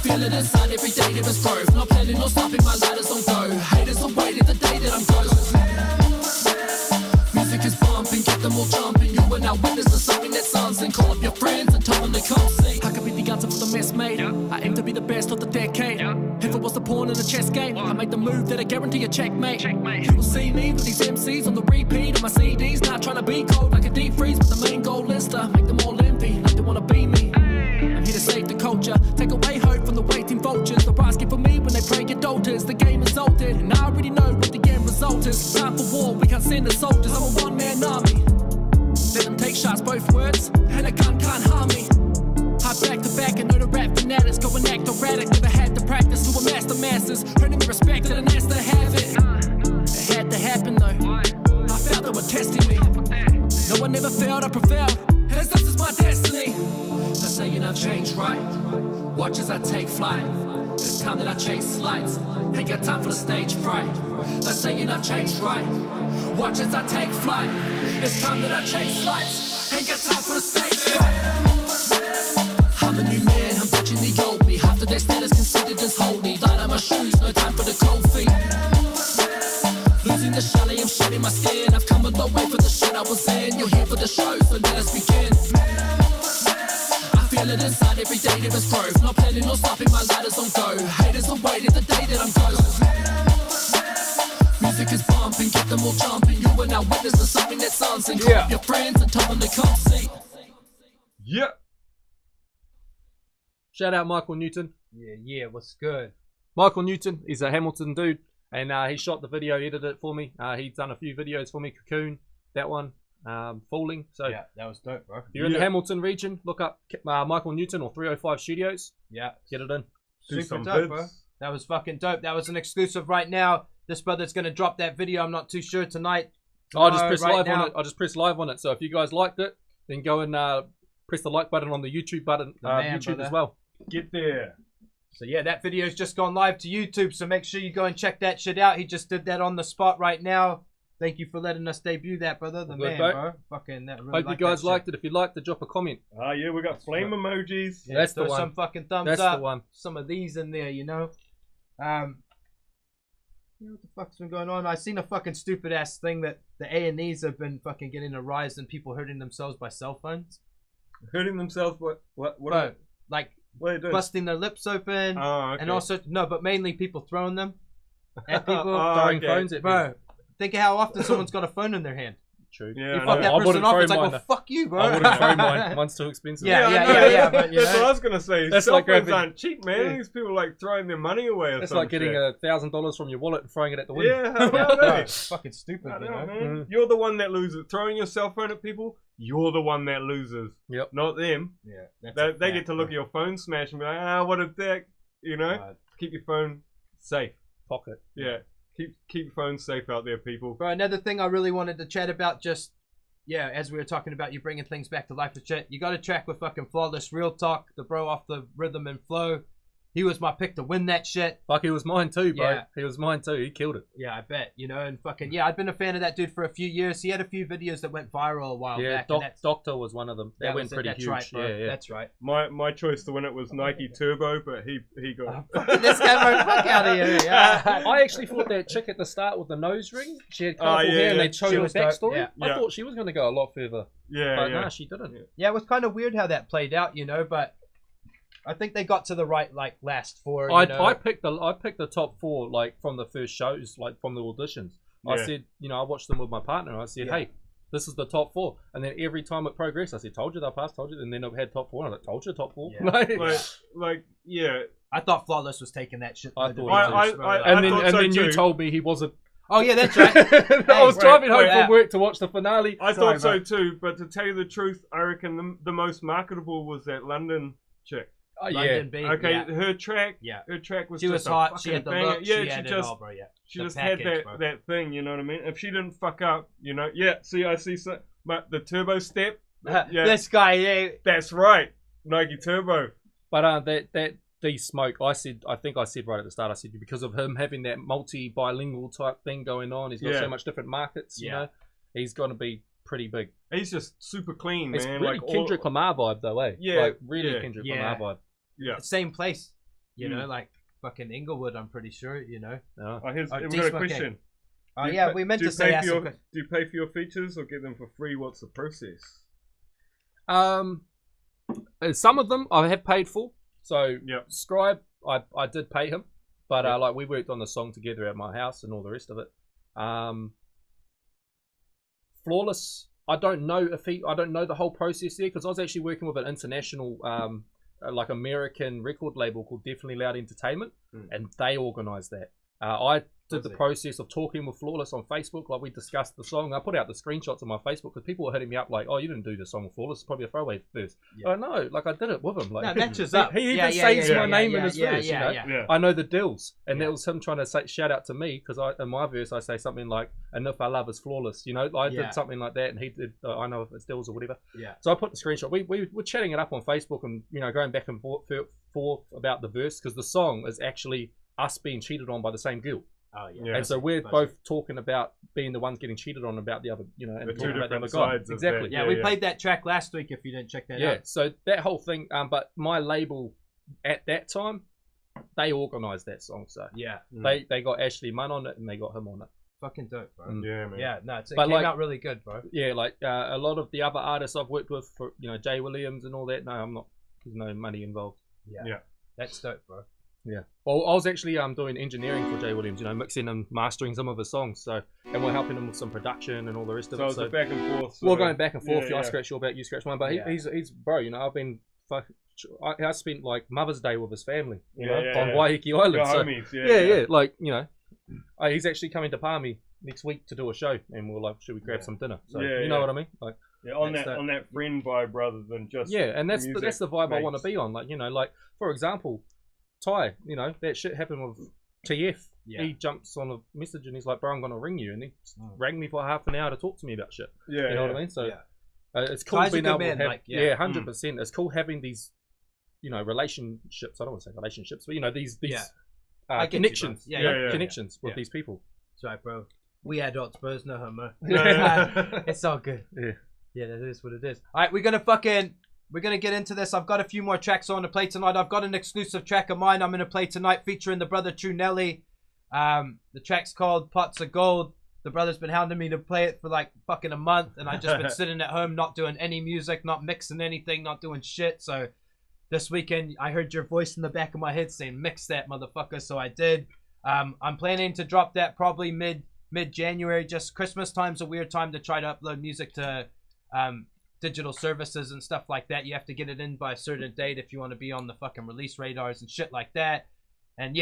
Feel it inside every day there is growth. Not planning or stopping, my lighters on go. Haters are waiting the day that I'm ghost. Music is bumping, get them all jumping. You are now witness to something that's unseen. Call up your friends and tell them to come see. I could be the answer for the mess made. I aim to be the best of the decade. If it was the pawn in a chess game, I make the move that I guarantee a checkmate. You will see me with these MCs on the repeat of my CDs. Not trying to be cold like a deep freeze, but the main goal is to make them all envy like they wanna be me. I'm here to save the culture, take away hope from the waiting vultures. They're asking for me when they pray adulters. The game is altered, and I already know what the end result is. Time for war, we can't send the soldiers. I'm a one-man army. Let them take shots, both words, and a gun can't harm me. I back to back and know the rap fanatics. Go and act erratic, never had to practice to amass the masses. Earning the respect and an ass to have it. It had to happen though. I felt they were testing me. No one ever failed, I prevailed. As this is my destiny. They're saying I've changed, right? Watch as I take flight. It's time that I chase lights. Ain't got time for the stage fright. They're saying I've changed, right? Watch as I take flight. It's time that I chase lights. Ain't got time for the stage fright. I'm a new man, I'm touching the old me. Half of their status considered as holy. Light on my shoes, no time for the cold feet. Losing the chalet, I'm shedding my skin. I've come a long way for the shit I was in. You're here for the show, so let us begin. Feel it inside every day there is growth. Not planning or stopping, my lighters on go. Haters are waiting the day that I'm ghost. Music is bumping, get them all jumping. You are now witness to something that's unseen. Call up your friends and tell them to come see. Yeah. Shout out Michael Newton. Yeah, what's good? Michael Newton, he's a Hamilton dude, and he shot the video, edited it for me. He's done a few videos for me, Cocoon, that one. Falling. So yeah, that was dope, bro. If you're in the Hamilton region, look up Michael Newton or 305 Studios. Yeah, get it in. Super dope, bro. That was fucking dope. That was an exclusive right now. This brother's gonna drop that video. I'm not too sure tonight. I just pressed live on it. I just pressed live on it. So if you guys liked it, then go and press the like button on the YouTube button, YouTube as well. Get there. So yeah, that video's just gone live to YouTube. So make sure you go and check that shit out. He just did that on the spot right now. Thank you for letting us debut that, brother. The man, bro. Fucking that. Really hope you guys liked it. If you liked it, drop a comment. Oh yeah, we got flame emojis. Yeah, that's the one. Some fucking thumbs that's up. The one. Some of these in there, you know. What the fuck's been going on? I seen a fucking stupid ass thing that the A&Es have been fucking getting a rise in people hurting themselves by cell phones. Hurting themselves? What? Bro, like busting their lips open. Oh, okay. And also but mainly people throwing them at people. Throwing phones at bro. Think of how often someone's got a phone in their hand. True. Yeah, you fuck that person off, it's like, well, fuck you, bro. I wouldn't throw mine. Mine's too expensive. Yeah. But, that's what I was gonna say. That's cell phones aren't cheap, man. Yeah. These people like throwing their money away. Or that's like getting $1,000 from your wallet and throwing it at the window. Yeah, it's fucking stupid. You know, man. You're the one that loses. Throwing your cell phone at people, you're the one that loses. Yep. Not them. Yeah. They get to look at your phone smash and be like, what a dick. You know, keep your phone safe. Pocket. Yeah. Keep your phones safe out there, people. Bro, another thing I really wanted to chat about, just as we were talking about you bringing things back to life and shit, you got to track with fucking Flawless Real Talk, the bro off the Rhythm and Flow. He was my pick to win that shit. Fuck, he was mine too, bro. Yeah. He was mine too. He killed it. Yeah, I bet. You know, and fucking, I'd been a fan of that dude for a few years. He had a few videos that went viral a while back. Yeah, Doctor was one of them. That went pretty huge. Right, bro. Yeah. That's right. My choice to win it was Nike Turbo, but he got this guy, bro, fuck out of here. Yeah. I actually thought that chick at the start with the nose ring, she had colourful hair and they showed her backstory. Yeah. I thought she was going to go a lot further. But no, she didn't. Yeah, it was kind of weird how that played out, you know, but I think they got to the right last 4. I picked the top 4 like from the first shows, like from the auditions. I said, I watched them with my partner. And I said, hey, this is the top 4. And then every time it progressed, I said, told you they'll pass, told you. And then I've had top 4. And I was like, told you top 4. Yeah. I thought Flawless was taking that shit. I thought and then you told me he wasn't. Oh yeah, that's right. I was driving home from work to watch the finale. I thought so too, but to tell you the truth, I reckon the most marketable was that London chick. Oh, London B, okay, her track was she was hot. She had the look. She had it all, bro. She just had that thing. You know what I mean? If she didn't fuck up, See, I see the turbo step. This guy, that's right, Nike Turbo. But that D-Smoke, I think I said right at the start, I said because of him having that multi-bilingual type thing going on, he's got so much different markets, he's going to be pretty big. He's just super clean, it's man. Really Kendrick Lamar vibe though, eh? Yeah. Like really Kendrick Lamar vibe. Yeah. Same place, you know, like fucking Inglewood, I'm pretty sure, you know. We've got a question. We meant to say do you pay for your features or get them for free? What's the process? Some of them I have paid for. So Scribe, I did pay him, but like we worked on the song together at my house and all the rest of it. Flawless, I don't know the whole process there because I was actually working with an international, like American record label called Definitely Loud Entertainment, and they organised that. I did the process of talking with Flawless on Facebook, like we discussed the song. I put out the screenshots on my Facebook because people were hitting me up like, "Oh, you didn't do the song with Flawless. It's probably a throwaway first." I know, like I did it with him. Like matches up. He even says my name in his verse. I know the Dilz, and that was him trying to say shout out to me because in my verse I say something like, "And if I love is flawless," you know. I did something like that, and he did. I know if it's Dilz or whatever. So I put the screenshot. We were chatting it up on Facebook, and going back and forth about the verse because the song is actually us being cheated on by the same girl. Oh yeah. And so we're both talking about being the ones getting cheated on about the other, and the talking about the other guy. Exactly. We played that track last week. If you didn't check that out. So that whole thing. But my label at that time, they organised that song. So they got Ashley Munn on it and they got him on it. Fucking dope, bro. Yeah, man. Yeah, no, it came out really good, bro. Yeah, like a lot of the other artists I've worked with, for Jay Williams and all that. No, I'm not. There's no money involved. Yeah. That's dope, bro. Yeah. Well, I was actually doing engineering for Jay Williams, mixing and mastering some of his songs. So, and we're helping him with some production and all the rest of it. So it's back and forth. We're going back and forth. I scratch your back, you scratch mine. But he's bro. I've been I spent like Mother's Day with his family, on Waiheke Island. Your so, homies, like he's actually coming to Palmy next week to do a show, and we're like, should we grab some dinner? So you know what I mean? Like on that friend vibe rather than just and that's the vibe mates. I want to be on. Like like for example. Ty, that shit happened with TF. He jumps on a message and he's like, "Bro, I'm gonna ring you," and he rang me for half an hour to talk to me about shit. You know what I mean? So it's cool Ty's being able to have, 100%. It's cool having these, relationships. I don't want to say relationships, but these connections. Connections with these people. That's right, bro. We adults, bros, no homo. It's all good. Yeah, that is what it is. All right, we're gonna get into this. I've got a few more tracks on to play tonight. I've got an exclusive track of mine I'm gonna play tonight featuring the brother True Nelly. The track's called Pots of Gold. The brother's been hounding me to play it for like fucking a month, and I've just been sitting at home not doing any music, not mixing anything, not doing shit. So this weekend I heard your voice in the back of my head saying mix that motherfucker, so I did. I'm planning to drop that probably mid-January. Just Christmas time's a weird time to try to upload music to digital services and stuff like that. You have to get it in by a certain date if you want to be on the fucking release radars and shit like that. And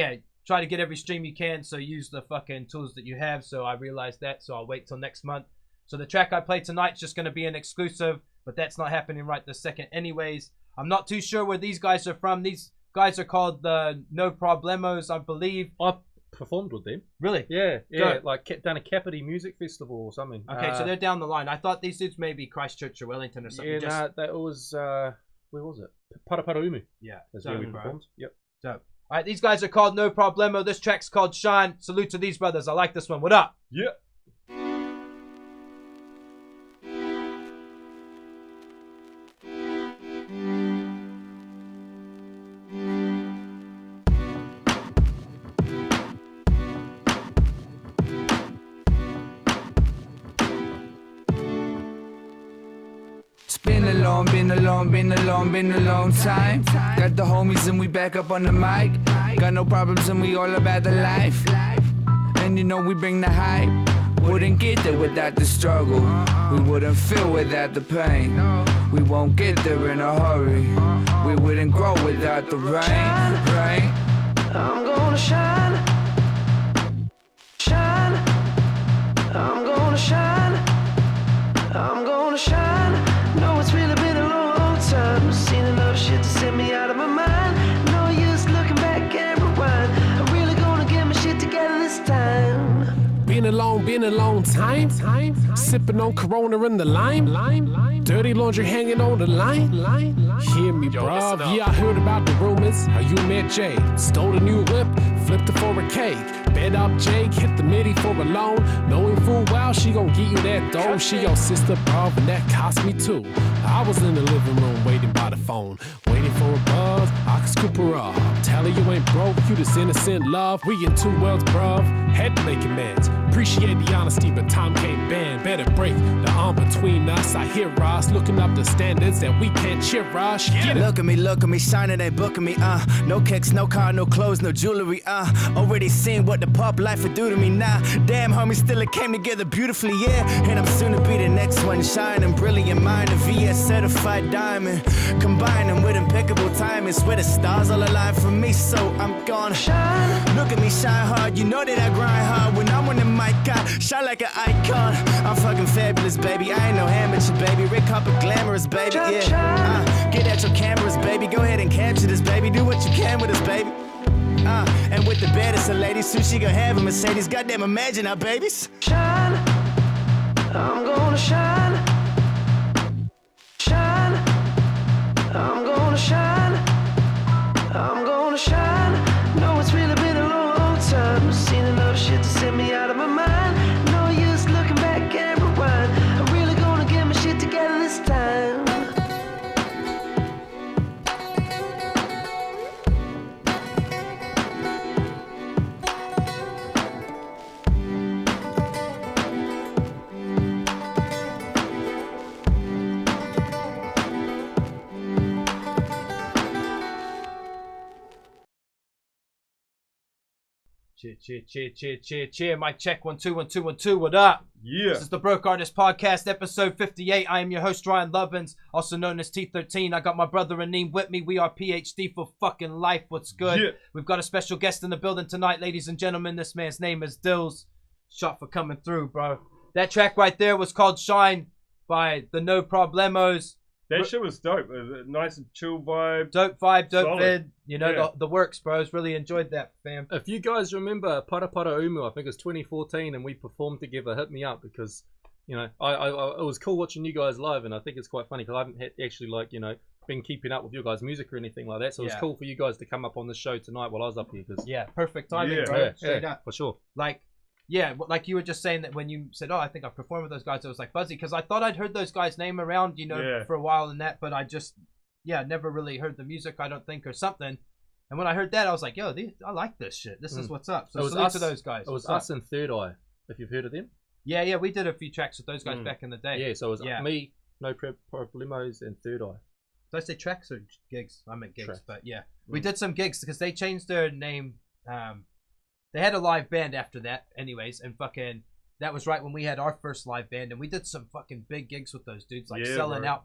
try to get every stream you can, so use the fucking tools that you have. So I realized that, so I'll wait till next month. So the track I play tonight's just going to be an exclusive, but that's not happening right this second anyways. I'm not too sure where these guys are from. These guys are called the No Problemos, I believe. I performed with them. Really? Yeah, like done a Kapiti music festival or something. Okay, so they're down the line. I thought these dudes may be Christchurch or Wellington or something. Yeah, that was where was it? Paraparaumu. Yeah, that's where we performed. Yep. Dope. All right, these guys are called No Problemo. This track's called Shine. Salute to these brothers. I like this one. What up? Yeah. Been a long time. Got the homies and we back up on the mic. Got no problems and we all about the life. And you know we bring the hype. Wouldn't get there without the struggle. We wouldn't feel without the pain. We won't get there in a hurry. We wouldn't grow without the rain. I'm gonna shine. I'm gonna shine. I'm gonna shine. No, it's really been a long time. Seen enough shit to set me out of my mind. No use looking back and rewind. I'm really gonna get my shit together this time. Been a long time. Sipping on Corona in the lime. Dirty laundry hanging on the line. Hear me, bruv. Yeah, I heard about the rumors. How you met Jay. Stole a new whip, flipped it for a cake. Bet up Jake, hit the midi for a loan. Knowing full well she gon' get you that dough. She your sister, bruv, and that cost me too. I was in the living room waiting by the phone. Waiting for a buzz, I could scoop her up. Tell her you ain't broke, you just innocent love. We in two worlds, bruv. Had to make amends. Appreciate the honesty, but time can't bend. Better break the arm between us. I hear us looking up the standards that we can't cheer us. Look at me, shining, they booking me, No kicks, no car, no clothes, no jewelry, Already seen what the pop life would do to me now. Damn, homie, still it came together beautifully, yeah. And I'm soon to be the next one, shining, brilliant mind. A VS certified diamond, combining with impeccable timing. Swear the stars all align for me, so I'm gonna shine. Look at me, shine hard, you know that I grind hard. When I'm on the mic, I shine like an icon. I'm fucking fabulous, baby, I ain't no amateur, baby. Rick Harper glamorous, baby, yeah. Get at your cameras, baby, go ahead and capture this, baby. Do what you can with us, baby. And with the baddest of ladies, soon she gon' have a Mercedes. Goddamn, imagine our babies. Shine, I'm gonna shine. Shine, I'm gonna shine. I'm gonna shine. No, it's really been a long time. Seen enough shit to set me out of my mind. No use looking back and rewind. I'm really gonna get my shit together this time. Cheer. Mic check, 1 2 1 2 1 2. What up? Yeah. This is the Broke Artist Podcast, episode 58. I am your host, Ryan Lovins, also known as T13. I got my brother Aneem with me. We are PhD for fucking life. What's good? Yeah. We've got a special guest in the building tonight, ladies and gentlemen. This man's name is Dilz. Shot for coming through, bro. That track right there was called Shine by the No Problemos. That shit was dope. It was a nice and chill vibe. Dope vibe, dope vid. You know, the works, bros. Really enjoyed that, fam. If you guys remember Para Para Umu, I think it's 2014, and we performed together, hit me up, because, you know, it was cool watching you guys live, and I think it's quite funny, because I haven't actually, like, you know, been keeping up with your guys' music or anything like that, so it was cool for you guys to come up on the show tonight while I was up here. Cause, perfect timing, bro. Straight up. For sure. Like you were just saying that when you said, I think I performed with those guys, it was like buzzy, because I thought I'd heard those guys' name around, you know, for a while and that, but I just, never really heard the music, I don't think, or something. And when I heard that, I was like, yo, I like this shit. This is what's up. So it was to those guys. It was us and Third Eye, if you've heard of them. Yeah, we did a few tracks with those guys back in the day. Yeah, so it was me, No Problemos, and Third Eye. Did I say tracks or gigs? I meant gigs, but we did some gigs, because they changed their name. They had a live band after that, anyways, and fucking that was right when we had our first live band, and we did some fucking big gigs with those dudes, like selling out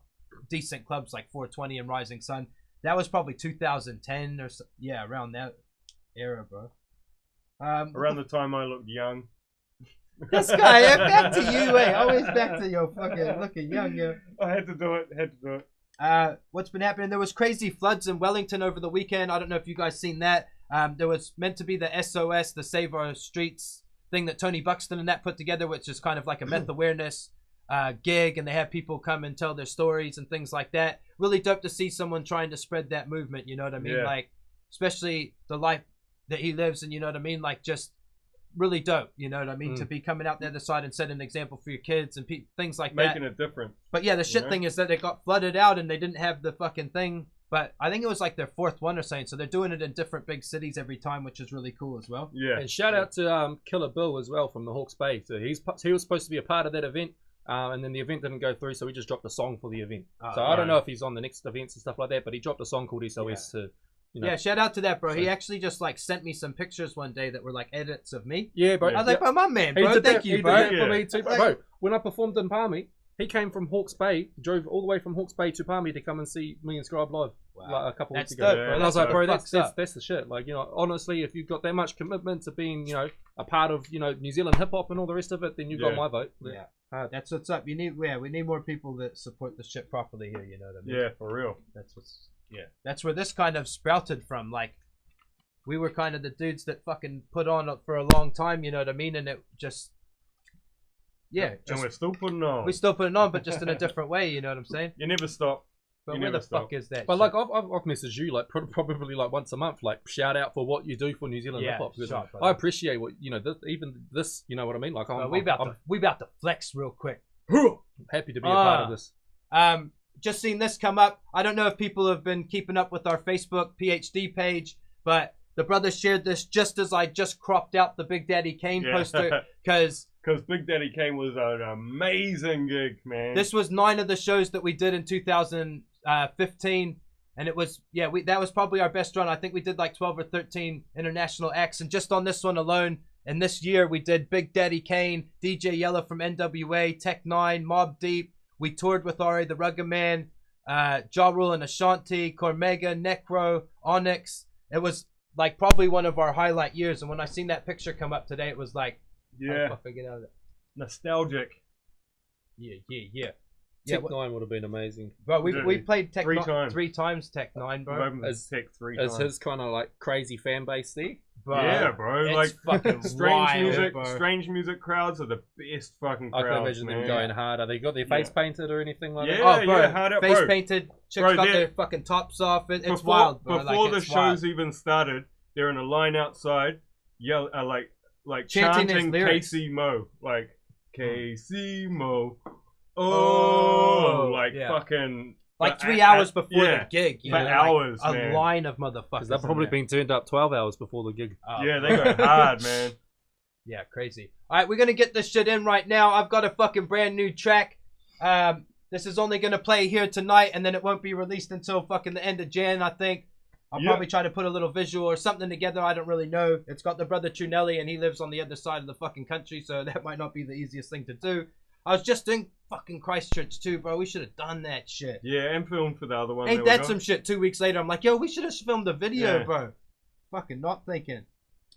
decent clubs like 420 and Rising Sun. That was probably 2010 or so, around that era, bro. Around the time I looked young. This guy, back to you, always back to your fucking looking young, I had to do it. What's been happening? There was crazy floods in Wellington over the weekend. I don't know if you guys seen that. There was meant to be the SOS, the Save Our Streets thing that Tony Buxton and that put together, which is kind of like a meth awareness gig, and they have people come and tell their stories and things like that. Really dope to see someone trying to spread that movement, you know what I mean? Like, especially the life that he lives, and you know what I mean? Like, just really dope, you know what I mean? To be coming out the other side and setting an example for your kids and things like that. Making a difference. But the shit thing is that they got flooded out and they didn't have the fucking thing. But I think it was like their fourth one or something. So they're doing it in different big cities every time, which is really cool as well. Yeah. And shout out to Killer Bill as well from the Hawke's Bay. So he was supposed to be a part of that event. and then the event didn't go through, so we just dropped a song for the event. So I don't know if he's on the next events and stuff like that, but he dropped a song called SOS to, you know. Yeah, shout out to that, bro. He actually just like sent me some pictures one day that were like edits of me. Yeah, bro. I was like, bro, my man, bro. Thank you, bro. He did that for me too, bro. When I performed in Palmy, he came from Hawke's Bay, drove all the way from Hawke's Bay to Palmy to come and see me and Scribe live like a couple weeks ago. Dope, and I was like, bro, that's the shit. Like, you know, honestly, if you've got that much commitment to being, you know, a part of, you know, New Zealand hip hop and all the rest of it, then you've got my vote. Yeah. That's what's up. We need more people that support the shit properly here, you know what I mean? Yeah, for real. That's where this kind of sprouted from. Like, we were kind of the dudes that fucking put on for a long time, you know what I mean? And it just... Yeah, and we're still putting on. We're still putting on, but just in a different way. You know what I'm saying? You never stop. But where the fuck is that? But like, I've messaged you like probably like once a month, like shout out for what you do for New Zealand hip hop. I appreciate what you know. Even this, you know what I mean? Like, we about to flex real quick. I'm happy to be a part of this. Just seen this come up. I don't know if people have been keeping up with our Facebook PhD page, but the brother shared this just as I just cropped out the Big Daddy Kane poster because Big Daddy Kane was an amazing gig, man. This was 9 of the shows that we did in 2015, and it was that was probably our best run. I think we did like 12 or 13 international acts, and just on this one alone, and this year we did Big Daddy Kane, DJ Yella from NWA, Tech 9, Mobb Deep. We toured with Ari the Rugged Man, Ja Rule and Ashanti, Cormega, Necro, Onyx. It was like probably one of our highlight years, and when I seen that picture come up today, it was like, nostalgic. Yeah. Tech 9 would have been amazing. Bro, we played Tech 9 3 times. Tech 9, bro. As Tech 3 times. As his kind of like crazy fan base there. Bro, yeah, bro. It's like fucking strange music crowds are the best fucking crowds. I can imagine them going hard. Have they got their face painted or anything like that? Oh, bro, hard up, face painted. Chicks got their fucking tops off. It's wild, bro. Before like, the shows even started, they're in a line outside, like chanting Casey Mo, like Casey Mo. Fucking. Like 3 hours before the gig. You know, hours, like man. A line of motherfuckers. They've probably been turned up 12 hours before the gig. Yeah, they go hard, man. Yeah, crazy. All right, we're going to get this shit in right now. I've got a fucking brand new track. This is only going to play here tonight, and then it won't be released until fucking the end of Jan, I think. I'll probably try to put a little visual or something together. I don't really know. It's got the brother True Nelly, and he lives on the other side of the fucking country, so that might not be the easiest thing to do. I was just in fucking Christchurch too, bro. We should have done that shit. Yeah, and filmed for the other one. Ain't that some shit? 2 weeks later, I'm like, yo, we should have filmed the video, bro. Fucking not thinking.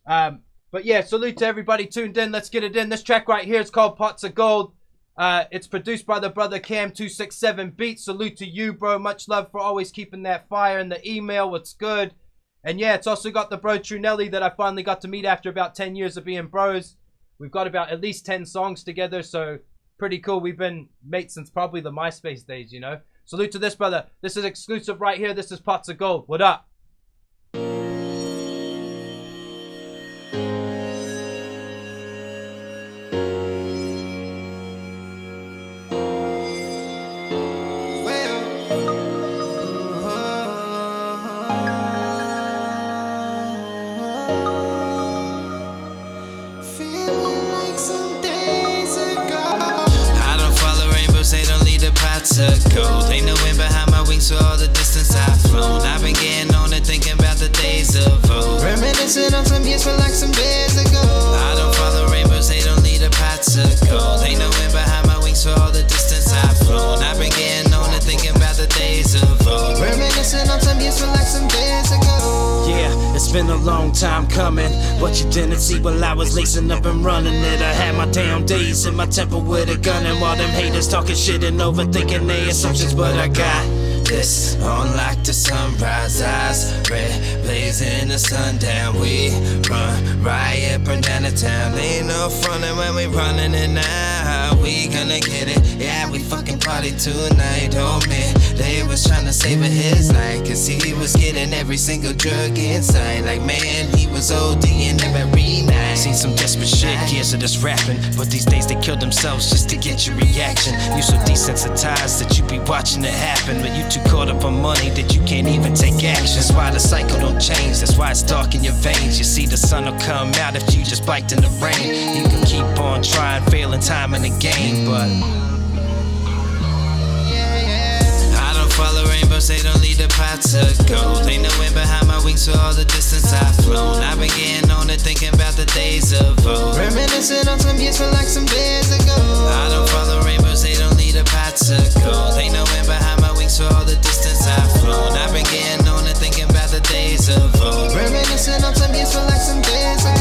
But yeah, salute to everybody tuned in. Let's get it in. This track right here is called Pots of Gold. It's produced by the brother Cam267 Beats. Salute to you, bro. Much love for always keeping that fire in the email. What's good? And yeah, it's also got the bro True Nelly that I finally got to meet after about 10 years of being bros. We've got about at least 10 songs together, so pretty cool. We've been mates since probably the MySpace days, you know. Salute to this brother. This is exclusive right here. This is Pots of Gold. What up? Gold. Ain't no wind behind my wings for all the distance I've flown. I've been getting on and thinking about the days of old. Reminiscing on some years feel like some days ago. I don't follow rainbows, they don't lead to pots of gold. Ain't no wind behind my wings for all the distance I've flown. I've been getting on and thinking about the days of old. Reminiscing on some years feel like some days ago. Yeah, it's been a long time coming. What you didn't see while I was lacing up and running it. I had my damn days in my temple with a gun, and while them haters talking shit and overthinking their assumptions, but I got this on like the sunrise, eyes red, blazing the sundown. We run riot, burn down the town. Ain't no frontin' when we running it now. We gonna get it, yeah, we fucking party tonight. Oh man, they was trying to save his life, cause he was getting every single drug inside. Like man, he was ODing every night. Seen some desperate shit, years of this rapping, but these days they kill themselves just to get your reaction. You so desensitized that you be watching it happen, but you too caught up on money that you can't even take action. That's why the cycle don't change, that's why it's dark in your veins. You see the sun will come out if you just biked in the rain. You can keep on trying, failing time in the game, but pots of gold. Ain't no wind behind my wings for all the distance I've flown. I've been getting on and thinking about the days of old. Reminiscing on some years feel like some days ago. I don't follow rainbows, they don't need a pots of gold. Ain't no wind behind my wings for all the distance I've flown. I've been getting on and thinking about the days of old. Reminiscing on some years feel like some days ago.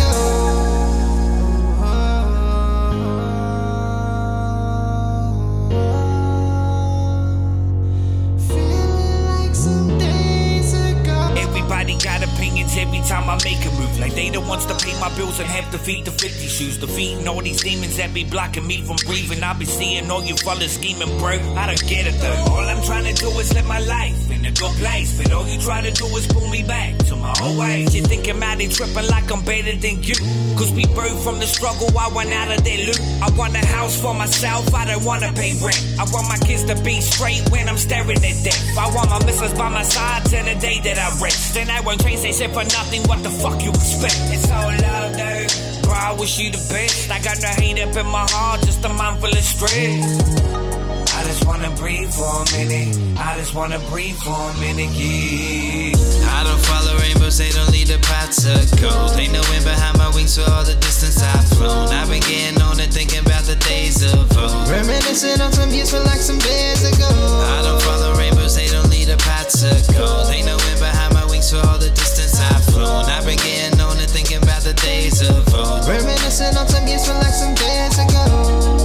Everybody got opinions every time I make a move. Like they the ones to pay my bills and have to feed the 50 shoes. Defeating all these demons that be blocking me from breathing. I be seeing all you fellas scheming, bro. I don't get it though. All I'm trying to do is live my life in a good place. But all you try to do is pull me back to my old ways. You think I'm out here tripping like I'm better than you. Cause we birthed from the struggle, I went out of their loot. I want a house for myself, I don't wanna pay rent. I want my kids to be straight when I'm staring at death. I want my missus by my side till the day that I rest. Then I won't change they shit for nothing, what the fuck you expect? It's all love though, bro, I wish you the best. I got no hate up in my heart, just a mind full of stress. I just wanna breathe for a minute. I just wanna breathe for a minute, yeah. I don't follow rainbows, they don't need a pots of gold. Ain't no wind behind my wings for all the distance I've flown. I've been getting on and thinking about the days of old. Reminiscing on some years feel like some days ago. I don't follow rainbows, they don't need a pots of gold. Ain't no wind behind my wings for all the distance I've flown. I've been getting on and thinking about the days of old. Reminiscing on some years feel like some days ago.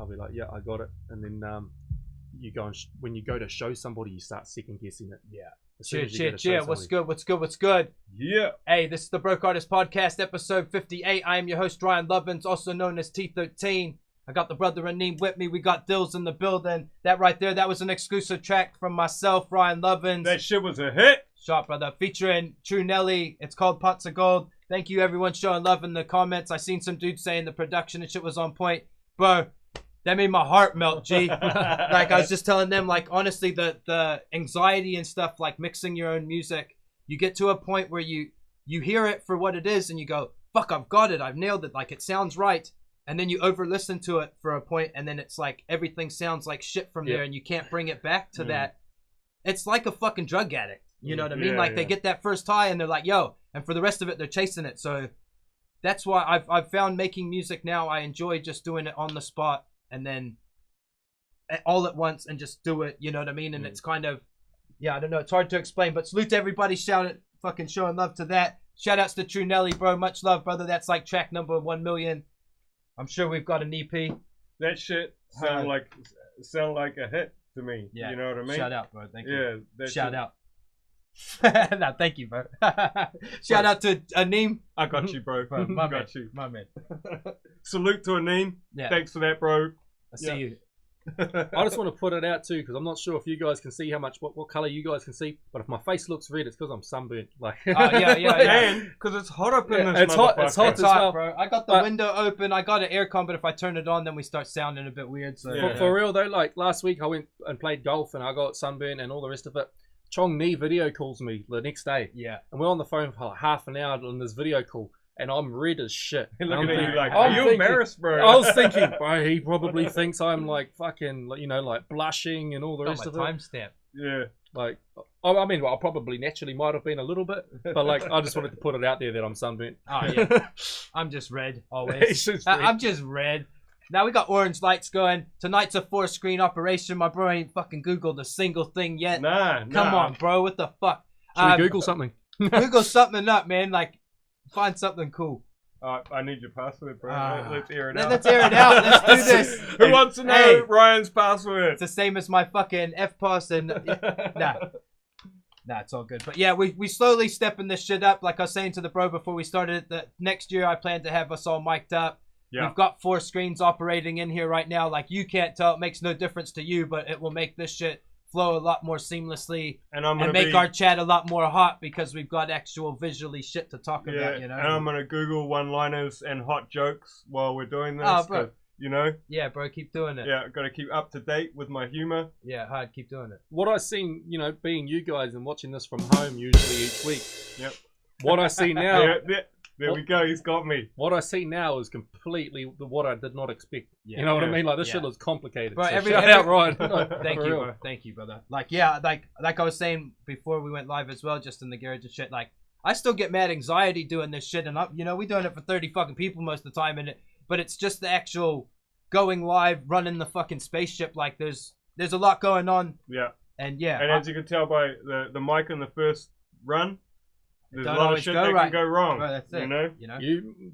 I'll be like, yeah, I got it, and then you go and when you go to show somebody, you start second guessing it. Yeah. Cheer. What's good? Yeah. Hey, this is the Broke Artist Podcast, episode 58. I am your host, Ryan Lovins, also known as T13. I got the brother Aneem with me. We got Dilz in the building. That right there, that was an exclusive track from myself, Ryan Lovins. That shit was a hit. Sharp, brother. Featuring True Nelly. It's called Pots of Gold. Thank you, everyone, showing love in the comments. I seen some dudes saying the production and shit was on point. Bro, that made my heart melt, G. Like, I was just telling them, like, honestly, the anxiety and stuff, like mixing your own music, you get to a point where you hear it for what it is and you go, fuck, I've got it. I've nailed it. Like, it sounds right. And then you over-listen to it for a point, and then it's like everything sounds like shit from there, and you can't bring it back to that. It's like a fucking drug addict. You know what I mean? Like, they get that first high, and they're like, yo. And for the rest of it, they're chasing it. So that's why I've found making music now, I enjoy just doing it on the spot, and then all at once, and just do it. You know what I mean? And it's kind of, I don't know. It's hard to explain. But salute to everybody fucking showing love to that. Shout-outs to True Nelly, bro. Much love, brother. That's like track number 1 million. I'm sure we've got an EP. That shit sound like a hit to me. Yeah. You know what I mean? Shout out, bro. Thank you. Yeah. Shout out. No, thank you, bro. Shout out to Aneem. I got you, bro. My man. Salute to Aneem. Yeah. Thanks for that, bro. I see you. I just want to put it out too, because I'm not sure if you guys can see what color you guys can see, but if my face looks red, it's because I'm sunburnt. Like, and because it's hot up in this. It's hot as well, bro. I got the window open. I got an aircon, but if I turn it on, then we start sounding a bit weird. So for real though, like last week I went and played golf, and I got sunburnt and all the rest of it. Chong Ni video calls me the next day. Yeah, and we're on the phone for like half an hour on this video call. And I'm red as shit. Looking at you like, are you embarrassed, bro? I was thinking, bro, he probably thinks I'm like fucking, you know, like blushing and all the rest of it. Timestamp. Yeah. Like, I mean, I probably naturally might have been a little bit, but like, I just wanted to put it out there that I'm sunburnt. Oh yeah, I'm just red always. I'm just red. Now we got orange lights going. Tonight's a 4-screen operation. My bro ain't fucking Googled a single thing yet. Come on, bro. What the fuck? Should we Google something? Google something up, man. Like. Find something cool. I need your password, bro. Let's air it out. Let's air it out. Let's do this. Who wants to know Ryan's password? It's the same as my fucking FPass and Nah, it's all good. But yeah, we slowly stepping this shit up. Like I was saying to the bro before we started, that next year I plan to have us all mic'd up. Yeah. We've got 4 screens operating in here right now. Like, you can't tell. It makes no difference to you, but it will make this shit flow a lot more seamlessly and make our chat a lot more hot because we've got actual visually shit to talk about, you know? And I'm going to Google one-liners and hot jokes while we're doing this. Oh, bro. You know? Yeah, bro, keep doing it. Yeah, got to keep up to date with my humor. Yeah, hard, keep doing it. What I seen, you know, being you guys and watching this from home usually each week. Yep. What I see now... There we go, he's got me. What I see now is completely what I did not expect. Yeah, you know what I mean? Like, this shit is complicated. Bro, so shout out, Ryan. Thank you, bro. Thank you, brother. Like, yeah, like I was saying before we went live as well, just in the garage and shit, like, I still get mad anxiety doing this shit, and you know, we doing it for 30 fucking people most of the time, but it's just the actual going live, running the fucking spaceship. Like, there's a lot going on. Yeah. And yeah. And as you can tell by the mic in the first run, there's a lot of shit that can go wrong. Bro, that's it. You know?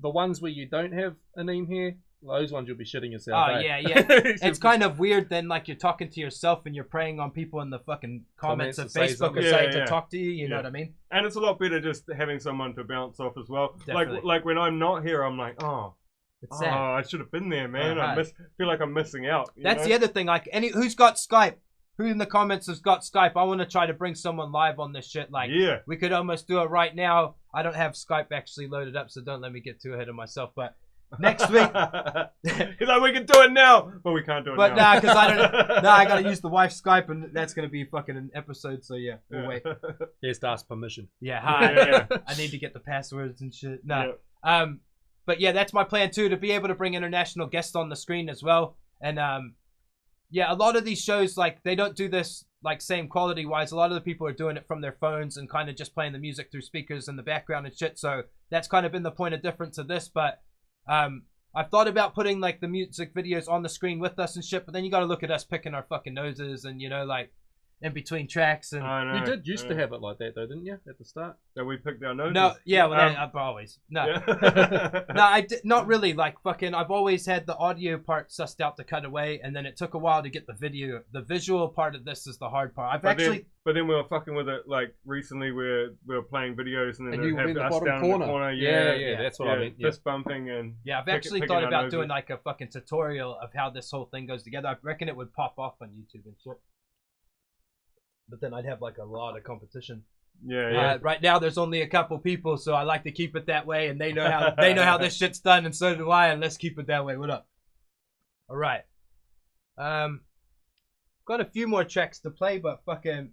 The ones where you don't have a name here, those ones you'll be shitting yourself. Oh, yeah. It's kind of weird then, like, you're talking to yourself and you're preying on people in the fucking comments of Facebook or saying to talk to you, you know what I mean? And it's a lot better just having someone to bounce off as well. Like when I'm not here, I'm like, it's sad. I should have been there, man. I feel like I'm missing out. That's the other thing. Like, who's got Skype? Who in the comments has got Skype? I want to try to bring someone live on this shit. Like, we could almost do it right now. I don't have Skype actually loaded up, so don't let me get too ahead of myself. But next week, he's like, we can do it now, but we can't do it now. But nah, because I don't. I gotta use the wife's Skype, and that's gonna be fucking an episode. So yeah, we'll wait. He has to ask permission. Yeah, hi. I need to get the passwords and shit. No. But yeah, that's my plan too, to be able to bring international guests on the screen as well, and yeah, a lot of these shows, like, they don't do this, like, same quality-wise. A lot of the people are doing it from their phones and kind of just playing the music through speakers in the background and shit. So that's kind of been the point of difference of this. But I've thought about putting, like, the music videos on the screen with us and shit. But then you got to look at us picking our fucking noses and, you know, like, in between tracks. And you did used to have it like that, though, didn't you, at the start? That we picked our noses? No, yeah, well, always. No. No, I did not really. Like, fucking, I've always had the audio part sussed out to cut away, and then it took a while to get the video. The visual part of this is the hard part. But then we were fucking with it, like, recently we were playing videos, and then you have in the us bottom down corner. In the corner. Yeah, that's what I mean. Fist bumping and... Yeah, I've actually thought about doing, like, a fucking tutorial of how this whole thing goes together. I reckon it would pop off on YouTube and shit. But then I'd have like a lot of competition. Yeah. Right now there's only a couple people, so I like to keep it that way, and they know how this shit's done, and so do I. And let's keep it that way. What up? All right. Got a few more tracks to play, but fucking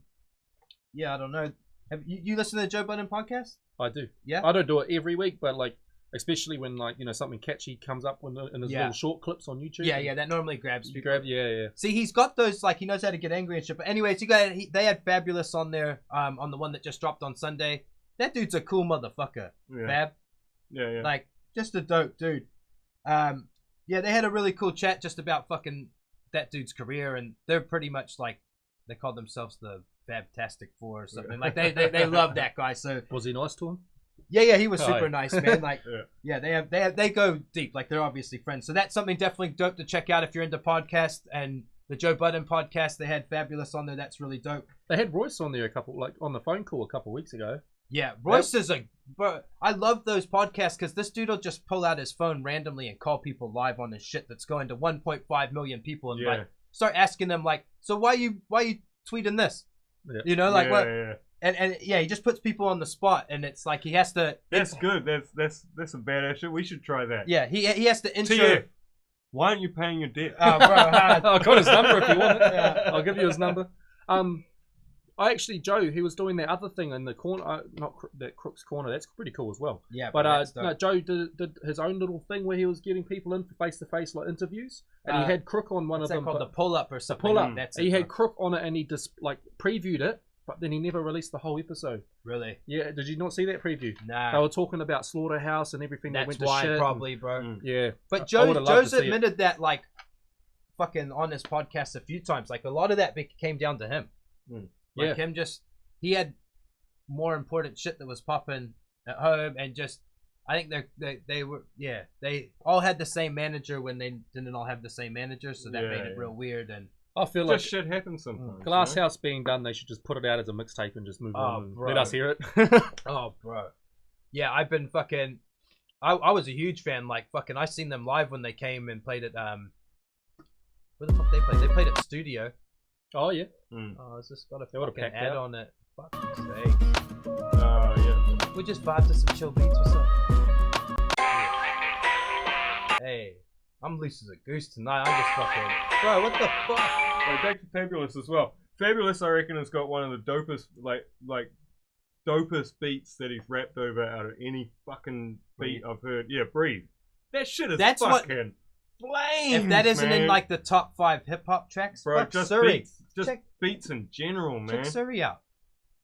yeah, I don't know. Have you listen to the Joe Budden podcast? I do. Yeah. I don't do it every week, but like, especially when, like, you know, something catchy comes up in his little short clips on YouTube. Yeah, that normally grabs people. Yeah. See, he's got those, like, he knows how to get angry and shit. But anyways, they had Fabulous on there, on the one that just dropped on Sunday. That dude's a cool motherfucker. Yeah. Fab. Yeah. Like, just a dope dude. Yeah, they had a really cool chat just about fucking that dude's career, and they're pretty much like, they call themselves the Fabtastic Four or something. Like, they love that guy. So was he nice to him? Yeah, he was super nice, man. Like, they go deep. Like, they're obviously friends. So that's something definitely dope to check out if you're into podcasts. And the Joe Budden podcast, they had Fabulous on there. That's really dope. They had Royce on there on the phone call a couple weeks ago. Yeah, Royce is bro, I love those podcasts because this dude will just pull out his phone randomly and call people live on his shit that's going to 1.5 million people and like start asking them like, so why you tweeting this? Yeah. You know, like what? Yeah. And yeah, he just puts people on the spot, and it's like he has to. That's good. That's a badass shit. We should try that. Yeah, he has to intro. Why aren't you paying your debt? Oh, bro, I've got his number if you want it. Yeah. I'll give you his number. I actually, Joe, he was doing that other thing in the corner, that Crook's Corner. That's pretty cool as well. Yeah, but no, Joe did his own little thing where he was getting people in for face-to-face like interviews, and he had Crook on one of them. Called the pull-up or something. The pull-up. He had Crook on it, and he just like previewed it. But then he never released the whole episode. Really? Yeah. Did you not see that preview? Nah. They were talking about Slaughterhouse and everything. That's that went why, to shit. probably, bro. Yeah. But Joe's admitted that, like, fucking on his podcast a few times. Like, a lot of that came down to him. Like, him just, he had more important shit that was popping at home, and just, I think they were they all had the same manager when they didn't all have the same manager, so that made it real weird. And I feel like shit happens sometimes. Glass House being done, they should just put it out as a mixtape and just move on and let us hear it. Oh, bro. Yeah, I've been fucking. I was a huge fan. Like fucking, I seen them live when they came and played at where the fuck they played? They played at Studio. Oh yeah. Oh, it's just got a fucking fucking ad on it. Fuck's sake. Yeah. We just vibed to some chill beats. What's up? Hey, I'm loose as a goose tonight. I'm just fucking. Bro, what the fuck? Wait, back to Fabulous as well. Fabulous, I reckon, has got one of the dopest, dopest beats that he's rapped over out of any fucking beat I've heard. Yeah, Breathe. That shit is fucking flames, if that isn't man. in like the top 5 hip hop tracks, bro, fuck just Surrey. beats, just beats in general, man. Check Surrey out.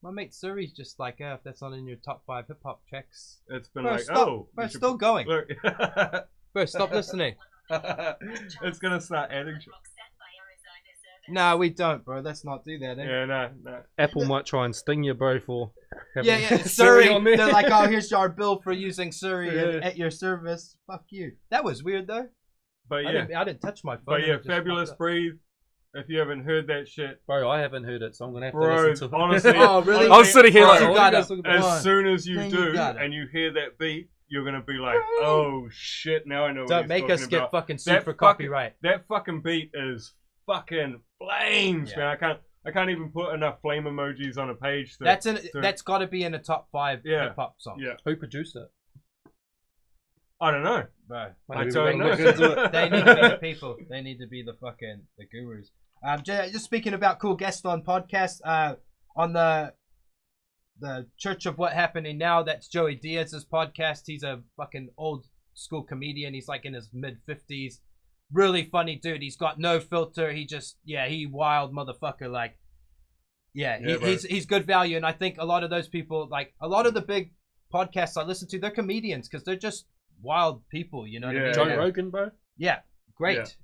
My mate Surrey's just like, if that's not in your top 5 hip hop tracks, it's been bro, like, stop. oh, bro, it's still going. Look. Bro, stop listening. It's gonna start adding. Nah, we don't, bro. Let's not do that. Yeah, no. Apple might try and sting you, bro, for having Surrey on there. They're like, oh, here's our bill for using Surrey at your service. Fuck you. That was weird though. But I didn't touch my phone. But yeah, Fabulous Breathe. If you haven't heard that shit, bro, I haven't heard it, so I'm gonna have to listen to it. Honestly, oh really? I was sitting here like, as soon as you do, and you hear that beat, you're gonna be like, oh shit, now I know. Don't make us get fucking sued for copyright. That fucking beat is fucking flames, man. I can't even put enough flame emojis on a page. That's got to be in the top 5 hip hop songs. Yeah. Who produced it? I don't know. Bro, I don't know. They need to be the people. They need to be the gurus. Just speaking about cool guests on podcasts. On the Church of What Happening Now, that's Joey Diaz's podcast. He's a fucking old school comedian. He's like in his mid-50s. Really funny dude. He's got no filter. He just, he wild motherfucker. Like, he's good value. And I think a lot of those people, like a lot of the big podcasts I listen to, they're comedians because they're just wild people. You know what I mean? Joe Rogan, bro. Yeah, great.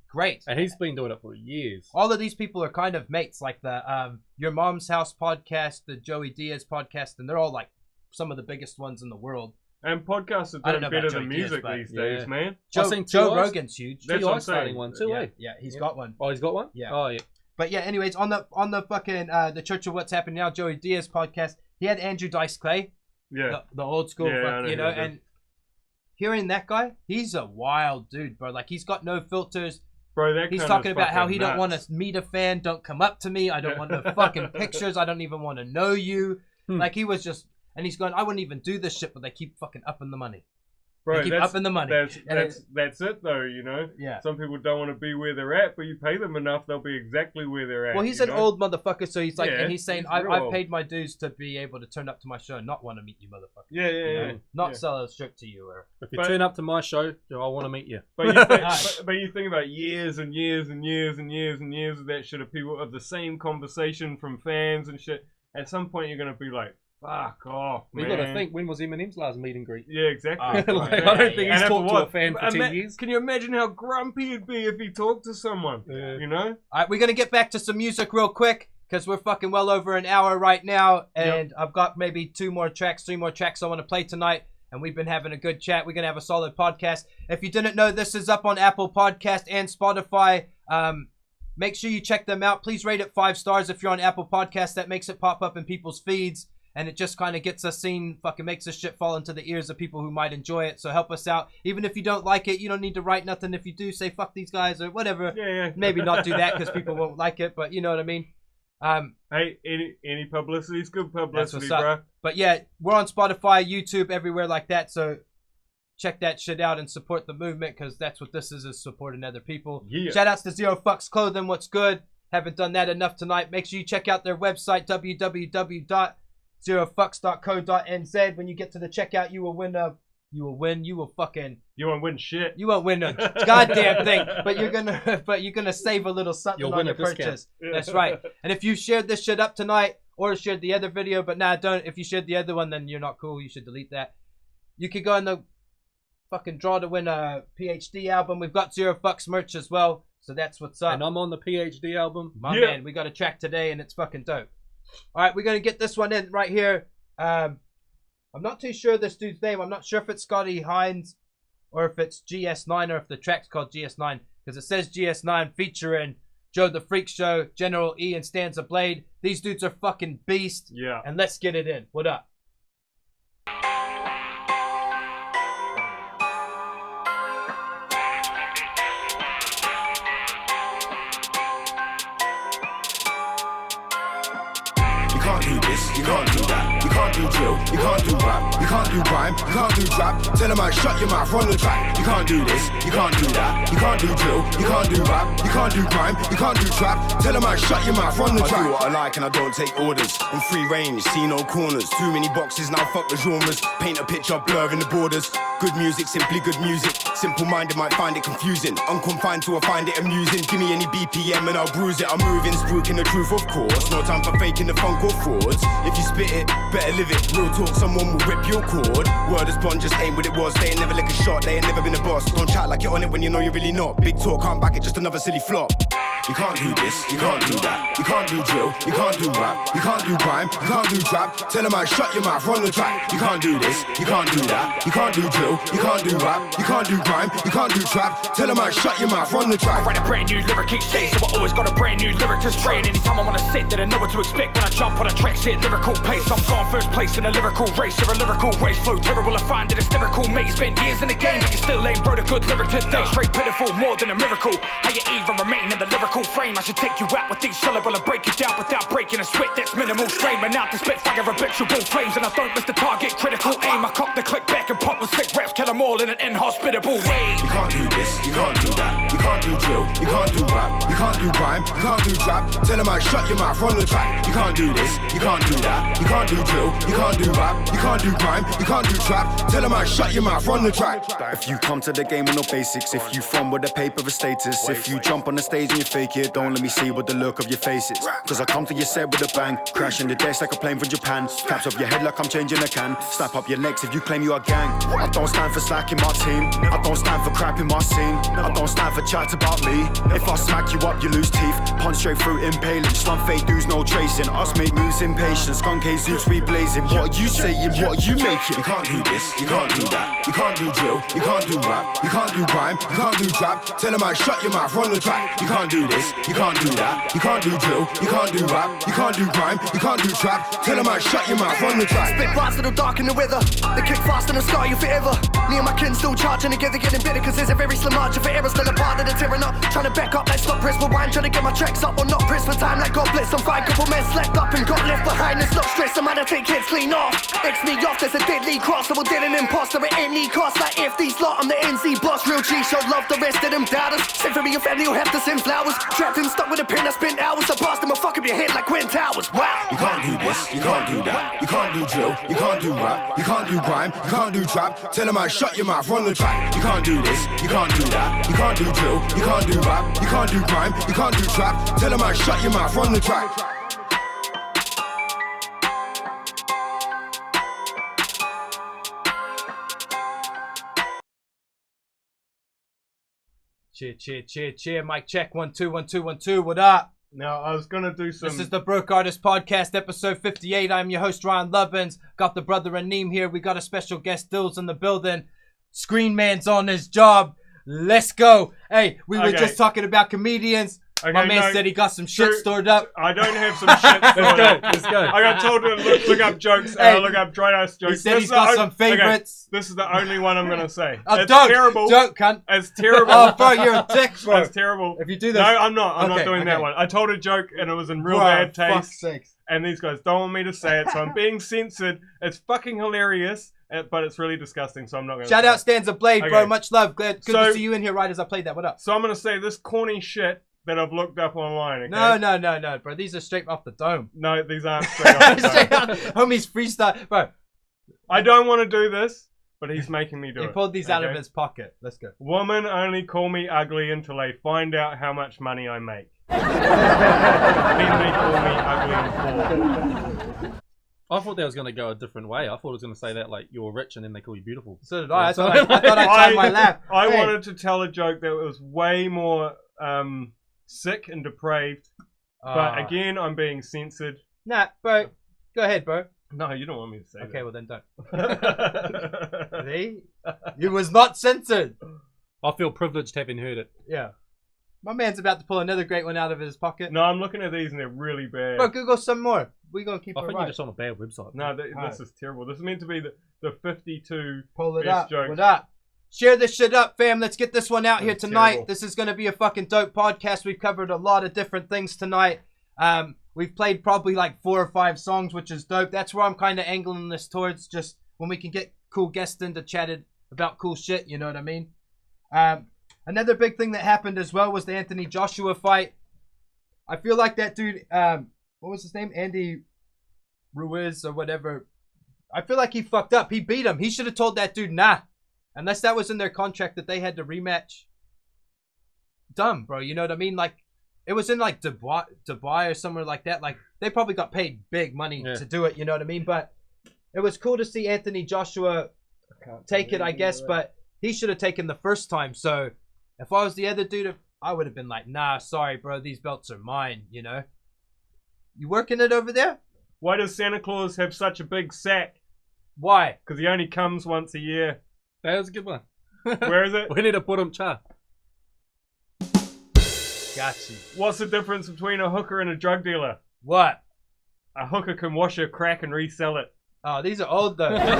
And he's been doing it for years. All of these people are kind of mates, like the Your Mom's House podcast, the Joey Diaz podcast, and they're all like some of the biggest ones in the world. And podcasts are doing better than music these days, man. Joe Rogan's huge. That's what I'm starting one too, Yeah, he's got one. Oh, he's got one? Yeah. Oh, yeah. But yeah, anyways, on the fucking the Church of What's Happening Now, Joey Diaz podcast, he had Andrew Dice Clay. Yeah. The old school, and hearing that guy, he's a wild dude, bro. Like, he's got no filters. Bro, he's talking about how he don't want to meet a fan. Don't come up to me. I don't want no fucking pictures. I don't even want to know you. Like, he was just... And he's going, I wouldn't even do this shit, but they keep fucking upping the money. Bro, they keep upping the money. That's it, though, you know? Yeah. Some people don't want to be where they're at, but you pay them enough, they'll be exactly where they're at. Well, he's an old motherfucker, so he's like, and he's saying, I've paid my dues to be able to turn up to my show and not want to meet you, motherfucker. Yeah. Not sell a shirt to you. Or if you turn up to my show, I want to meet you. But you think about years and years and years and years and years of that shit of people, of the same conversation from fans and shit. At some point, you're going to be like, fuck off, man. You got to think, when was Eminem's last meet and greet? Yeah, exactly. I don't think he's talked to a fan for 10 years. Can you imagine how grumpy he'd be if he talked to someone? Yeah. You know? Alright, we're going to get back to some music real quick, because we're fucking well over an hour right now, and I've got maybe 3 more tracks I want to play tonight, and we've been having a good chat. We're going to have a solid podcast. If you didn't know, this is up on Apple Podcast and Spotify. Make sure you check them out. Please rate it 5 stars if you're on Apple Podcast. That makes it pop up in people's feeds. And it just kind of gets us seen, fucking makes this shit fall into the ears of people who might enjoy it. So help us out. Even if you don't like it, you don't need to write nothing. If you do, say fuck these guys or whatever. Yeah. Maybe not do that because people won't like it, but you know what I mean. Hey, any publicity is good publicity, bro. But yeah, we're on Spotify, YouTube, everywhere like that. So check that shit out and support the movement, because that's what this is supporting other people. Yeah. Shout outs to Zero Fucks Clothing. What's good? Haven't done that enough tonight. Make sure you check out their website, www.zerofucks.co.nz. When you get to the checkout, you will win you won't win shit. You won't win a goddamn thing. But you're gonna save a little something on your purchase. That's right. And if you shared this shit up tonight or shared the other video, but don't. If you shared the other one, then you're not cool. You should delete that. You could go in the fucking draw to win a PhD album. We've got Zero Fucks merch as well. So that's what's up. And I'm on the PhD album. My man, we got a track today and it's fucking dope. All right, we're going to get this one in right here. I'm not too sure this dude's name. I'm not sure if it's Scotty, Hinds, or if it's GS9, or if the track's called GS9, because it says GS9 featuring Joe the Freak Show, General E, and Stanza Blade. These dudes are fucking beast. Yeah. And let's get it in. What up? You can't do this, you can't do that, you can't do drill, you can't do rap, you can't do grime, you can't do trap. Tell them I shut your mouth, run the track. You can't do this, you can't do that, you can't do drill, you can't do rap, you can't do grime, you can't do trap. Tell them I shut your mouth, run the track. I do what I like and I don't take orders. I'm free range, see no corners. Too many boxes, now fuck the genres. Paint a picture, blurring the borders. Good music, simply good music. Simple-minded might find it confusing. Unconfined to I find it amusing. Give me any BPM and I'll bruise it. I'm moving, spruiking the truth, of course. No time for faking the funk or frauds. If you spit it, better live it. Real talk, someone will rip your cord. Word is bond, just ain't what it was. They ain't never lick a shot, they ain't never been a boss. Don't chat like you're on it when you know you're really not. Big talk, can't back it, just another silly flop. You can't do this, you can't do that. You can't do drill, you can't do rap. You can't do grime, you can't do trap. Tell them I shut your mouth, run the track. You can't do this, you can't do that. You can't do drill, you can't do rap. You can't do grime, you can't do trap. Tell them I shut your mouth, run the track. I write a brand new lyric each day, so I always got a brand new lyric to spray. And anytime I wanna sit, then I know what to expect. When I jump on a track, shit, lyrical pace. I'm gone first place in a lyrical race. You're a lyrical race, flow terrible, I find it hysterical. Mate, spent years in the game, but you still ain't wrote a good lyric today. Straight pitiful, more than a miracle. How you even remain in the lyrical frame? I should take you out with each syllable and break it down without breaking a sweat. That's minimal strain, but now to spit fire habitual flames. And I don't miss the target, critical aim. I cock the click back and pop with sick raps, kill them all in an inhospitable way. You can't do this, you can't do that. You can't do drill, you can't do rap. You can't do grime, you can't do trap. Tell them I shut your mouth, run the track. You can't do this, you can't do that. You can't do drill, you can't do rap. You can't do grime, you can't do trap. Tell them I shut your mouth, run the track. If you come to the game with no basics, if you from with a paper of status, if you jump on the stage and you fake it, don't let me see what the look of your face is. Cause I come to your set with a bang, crashing the desk like a plane from Japan. Caps off your head like I'm changing a can. Snap up your legs if you claim you are gang. I don't stand for slacking my team. I don't stand for crap in my scene. I don't stand for chat about me. If I smack you up, you lose teeth. Punch straight through impaling. Slum fake dudes, no tracing. Us make moves impatient. Skunk Jesus, we blazing. What are you saying? What are you making? You can't do this, you can't do that. You can't do drill, you can't do rap. You can't do grime, you can't do trap. Tell them I shut your mouth, run the track. You can't do this, you can't do that. You can't do drill, you can't do rap. You can't do grime, you can't do trap. Tell them I shut your mouth, run the track. Spit bars that'll darken the weather. They kick fast and they'll scar you forever. Me and my kin still charging together, getting better, cause there's a very slim margin for error. Still a part of the tearing up. Trying to back up like stop press rewind. Trying to get my tracks up or not press for time like God bless. I'm fine, couple men slacked up and got left behind. It's not stress, I'm gonna take heads clean off. X me off, there's a deadly cross. I will dead an imposter at any cost. Like if these lot, I'm the NZ boss. Real G, show love the rest of them doubters. Send for me, your family will have to send flowers. Trapped and stuck with a pen, I spent hours. I passed them a fuck up your head like Twin Towers. Wow. You can't do this, you can't do that. You can't do drill, you can't do rap. You can't do grime, you can't do trap. Tell them I shut your mouth, run the track. You can't do this, you can't do that. You can't do drill, you can't do rap. You can't do grime, you can't do trap. Tell them I shut your mouth, run the track. Cheer. Mic check, 1 2 1 2 1 2. What up? Now, I was gonna do some. This is the Broke Artist Podcast, episode 58. I'm your host, Ryan Lovins. Got the brother Aneem here. We got a special guest, Dilz, in the building. Screen Man's on his job. Let's go. Hey, we were just talking about comedians. Okay, my man said he got some shit stored up. I don't have some shit stored up. Let's go. I got told to look up jokes. And I look up dry-ass jokes. He said he's got some favorites. Okay, this is the only one I'm going to say. It's don't. Terrible. Don't, cunt. It's terrible. Oh, bro, you're a dick, bro. It's terrible. If you do this. No, I'm not. I'm not doing that one. I told a joke and it was in real bad taste. Fuck's sakes. And these guys don't want me to say it, so I'm being censored. It's fucking hilarious, but it's really disgusting, so I'm not going to Shout out Stanza Blade, bro. Much love. Good so, to see you in here right as I played that. What up? So I'm going to say this corny shit that I've looked up online, okay? No, bro. These are straight off the dome. No, these aren't straight off the dome. Homie's freestyle. Bro. I don't want to do this, but he's making me do it. He pulled these out of his pocket. Let's go. Women only call me ugly until they find out how much money I make. Then they call me ugly and poor. I thought that was going to go a different way. I thought it was going to say that like you're rich and then they call you beautiful. So did I. I thought I timed my laugh. I wanted to tell a joke that was way more sick and depraved. But again, I'm being censored. Nah, bro. Go ahead, bro. No, you don't want me to say okay, that. well then don't. See? It was not censored. I feel privileged having heard it. Yeah. My man's about to pull another great one out of his pocket. No, I'm looking at these and they're really bad. Bro, Google some more. We're going to keep I it think right. you're just on a bad website. No, this is terrible. This is meant to be the 52 Pull it best up. jokes. Pull it up. Share this shit up, fam. Let's get this one out here tonight. Terrible. This is going to be a fucking dope podcast. We've covered a lot of different things tonight. We've played probably like 4 or 5 songs, which is dope. That's where I'm kind of angling this towards, just when we can get cool guests in to chat about cool shit, you know what I mean? Another big thing that happened as well was the Anthony Joshua fight. I feel like that dude, what was his name? Andy Ruiz or whatever. I feel like he fucked up. He beat him. He should have told that dude, nah. Unless that was in their contract that they had to rematch. Dumb, bro. You know what I mean? Like, it was in like Dubai or somewhere like that. Like, they probably got paid big money to do it. You know what I mean? But it was cool to see Anthony Joshua take it, I guess. But he should have taken the first time. So if I was the other dude, I would have been like, nah, sorry, bro. These belts are mine, you know? You working it over there? Why does Santa Claus have such a big sack? Why? Because he only comes once a year. That was a good one. Where is it? We need to put him cha. Got you. What's the difference between a hooker and a drug dealer? What? A hooker can wash her crack and resell it. Oh, these are old though. See? I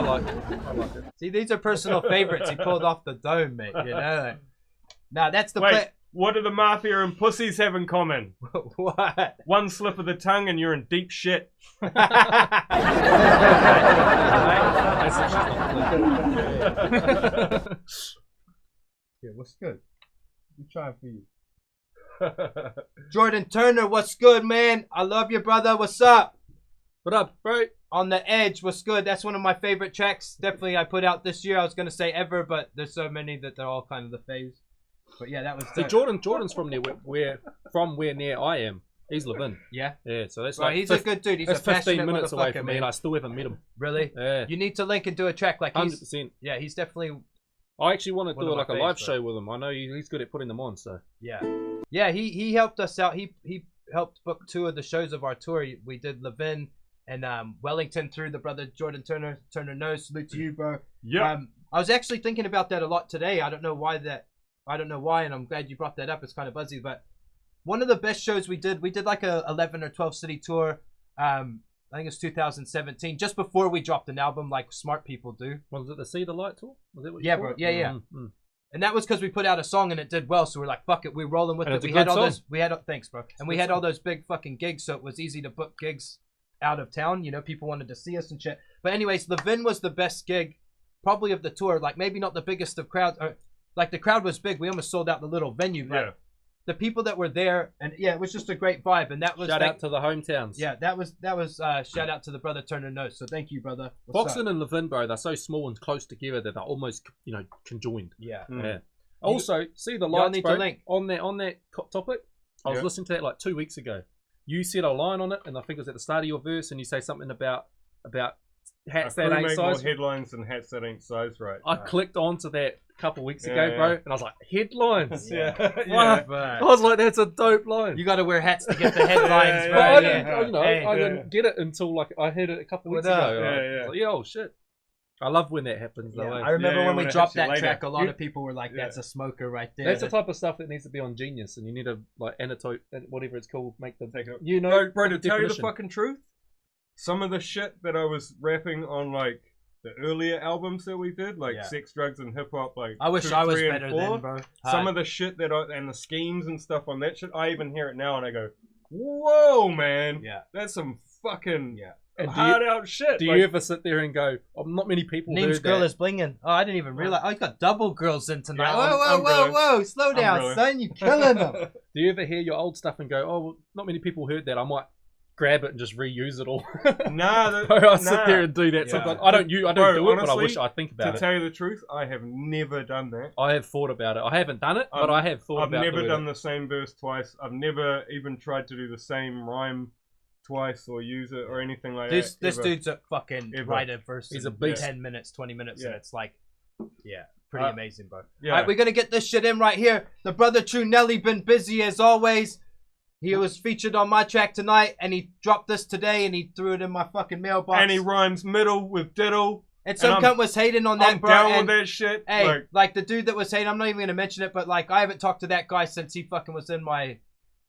like it. I like it. See, these are personal favorites. He pulled off the dome, mate. You know. Now that's the Wait, what do the mafia and pussies have in common? What? One slip of the tongue and you're in deep shit. Yeah, what's good? I'm trying for you. Jordan Turner, what's good, man? I love you, brother. What's up? What up, bro? On the Edge, what's good? That's one of my favorite tracks. Definitely, I put out this year. I was gonna say ever, but there's so many that they're all kind of the faves. But yeah, that was. See, Jordan's from there, where near I am. He's Lovin. Yeah. Yeah. So that's like he's a good dude. He's that's a 15 minutes away from from me, and I still haven't met him. Really? Yeah. You need to link and do a track like he's. 100%. Yeah, he's definitely. I actually want to do like a live faves, show with him. I know he's good at putting them on. So. Yeah. Yeah, he helped us out. He helped book 2 of the shows of our tour. We did Lovin and Wellington through the brother Jordan Turner. Turner knows. Salute to you, bro. Yeah. I was actually thinking about that a lot today. I don't know why, and I'm glad you brought that up. It's kind of buzzy, but one of the best shows we did like a 11 or 12 city tour. I think it's 2017, just before we dropped an album, like smart people do. Was it the See the Light tour? Was it what yeah, bro. Yeah, yeah. And that was because we put out a song and it did well, so we're like, fuck it, we're rolling with it. We had all those. Thanks, bro. And we had all those big fucking gigs, so it was easy to book gigs out of town. You know, people wanted to see us and shit. But anyways, Lovin was the best gig, probably of the tour. Like maybe not the biggest of crowds. Like the crowd was big. We almost sold out the little venue, but the people that were there, and yeah, it was just a great vibe. And that was shout out to the hometowns. Yeah, that was shout out to the brother Turner Nose. So thank you, brother. Foxton and Lovin, bro, they're so small and close together that they're almost conjoined. Yeah. Yeah. Also, See the Lights, need bro. to link. On that topic, I was listening to that like 2 weeks ago. You said a line on it, and I think it was at the start of your verse, and you say something about hats that ain't size. More headlines than hats that ain't size, right? I clicked onto that a couple weeks ago, bro, and I was like, headlines. I was like, that's a dope line. You got to wear hats to get the headlines, bro. I didn't get it until like I heard it a couple weeks ago. I was like, oh shit. I love when that happens. Yeah. I remember when we dropped that track, a lot of people were like, that's a smoker right there. That's the type of stuff that needs to be on Genius, and you need to like annotate whatever it's called, make them take it. You know, bro, to tell you the fucking truth, some of the shit that I was rapping on like the earlier albums that we did, like Sex, Drugs, and Hip Hop, like I wish 2, I was 3, better and 4, then, bro. Some of the shit that and the schemes and stuff on that shit, I even hear it now and I go, whoa, man, that's some fucking hard out shit. Do you ever sit there and go, not many people Neem's heard girl that. is blinging. Oh, I didn't even realize. Oh, you got double girls in tonight. Yeah, whoa, slow down, son. You killing them. Do you ever hear your old stuff and go, oh, well, not many people heard that. I might grab it and just reuse it all. I sit there and do that sometimes. I don't do it, honestly, but I wish I think about it. To tell you the truth, I have never done that. I have thought about it. I haven't done it, but I have thought about it. I've never done the same verse twice. I've never even tried to do the same rhyme twice or use it or anything like that. This dude's a fucking writer verse. He's a beast. 10 minutes, 20 minutes, and it's like, pretty amazing, bro. Yeah. All right, we're gonna get this shit in right here. The brother True Nelly been busy as always. He was featured on my track tonight, and he dropped this today, and he threw it in my fucking mailbox. And he rhymes middle with diddle. And some cunt was hating on that, I'm bro. down with that shit. Hey, like the dude that was hating, I'm not even going to mention it, but like I haven't talked to that guy since he fucking was in my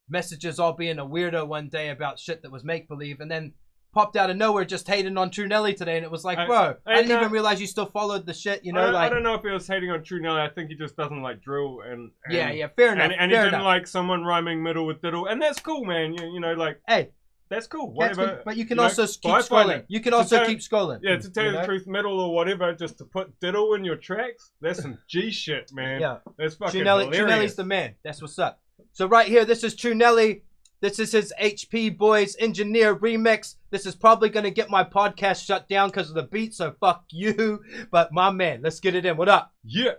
messages all being a weirdo one day about shit that was make-believe, and then popped out of nowhere just hating on True Nelly today, and it was like, bro, I didn't even realize you still followed the shit, you know? I don't know if he was hating on True Nelly. I think he just doesn't like drill and yeah, fair enough. And he didn't like someone rhyming middle with diddle, and that's cool, man. You know, like, hey, that's cool. Whatever. But you can also keep scrolling. You can also keep scrolling. Yeah, to tell you the truth, middle or whatever, just to put diddle in your tracks, that's some G shit, man. Yeah, that's fucking hilarious. True Nelly's the man. That's what's up. So right here, this is True Nelly. This is his HP Boys Engineer remix. This is probably going to get my podcast shut down because of the beat, so fuck you. But my man, let's get it in. What up? Yeah.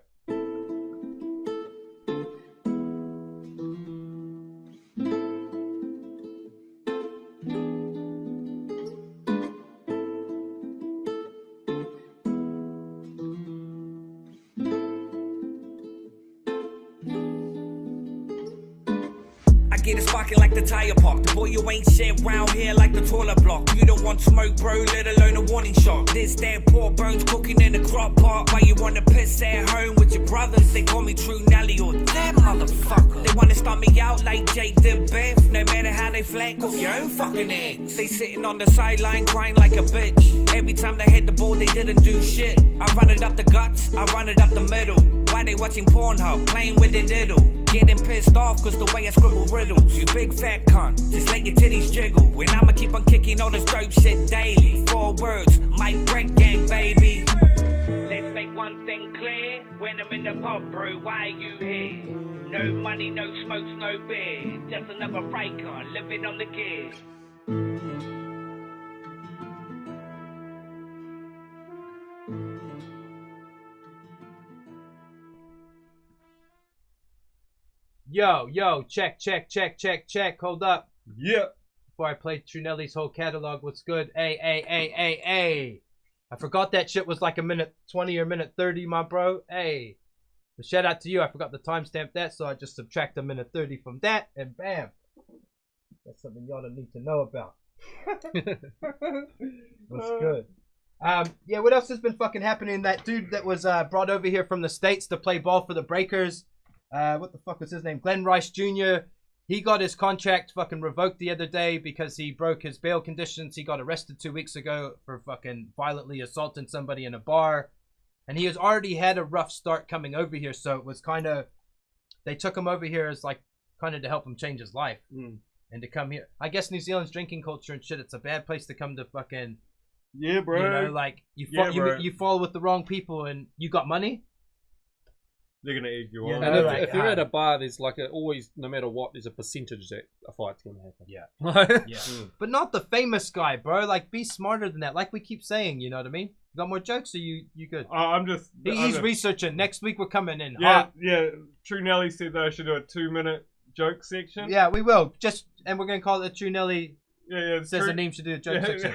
Get it sparking like the tire park. The boy you ain't shit round here like the taller block. You don't want smoke, bro, let alone a warning shot. This damn poor bones cooking in the crop pot. Why you wanna piss at home with your brothers? They call me True Nelly or damn motherfucker. They wanna start me out like Jake did Beth. No matter how they flank off your own fucking eggs. They sitting on the sideline crying like a bitch. Every time they hit the ball they didn't do shit. I run it up the guts, I run it up the middle. Why they watching Pornhub, playing with the diddle? Getting pissed off cause the way I scribble riddles. You big fat cunt, just let your titties jiggle. And I'ma keep on kicking all this dope shit daily. 4 words, Mike Brent gang, baby. Let's make one thing clear. When I'm in the pub, bro, why are you here? No money, no smokes, no beer. Just another faker living on the gear. Yo, check. Hold up. Yeah. Before I play True Nelly's whole catalog, what's good? Hey. I forgot that shit was like a minute 20 or minute 30, my bro. Hey. But shout out to you. I forgot to timestamp that, so I just subtract a minute 30 from that, and bam. That's something y'all don't need to know about. What's good? Yeah, what else has been fucking happening? That dude that was brought over here from the States to play ball for the Breakers. What the fuck was his name? Glenn Rice Jr. He got his contract fucking revoked the other day because he broke his bail conditions. He got arrested 2 weeks ago for fucking violently assaulting somebody in a bar. And he has already had a rough start coming over here. So it was kind of, they took him over here as like kind of to help him change his life. And to come here. I guess New Zealand's drinking culture and shit, it's a bad place to come to fucking. Yeah, bro. You know, like you fall with the wrong people and you got money. They're gonna egg you on. And if you're at a bar, there's like always, no matter what, there's a percentage that a fight's gonna happen. Yeah. But not the famous guy, bro. Like, be smarter than that. Like we keep saying, you know what I mean? You got more jokes, or you good? He's researching. Next week we're coming in. Yeah. True Nelly said that I should do a 2-minute joke section. Yeah, we will. And we're gonna call it a True Nelly. Yeah. Says the name should do a joke section.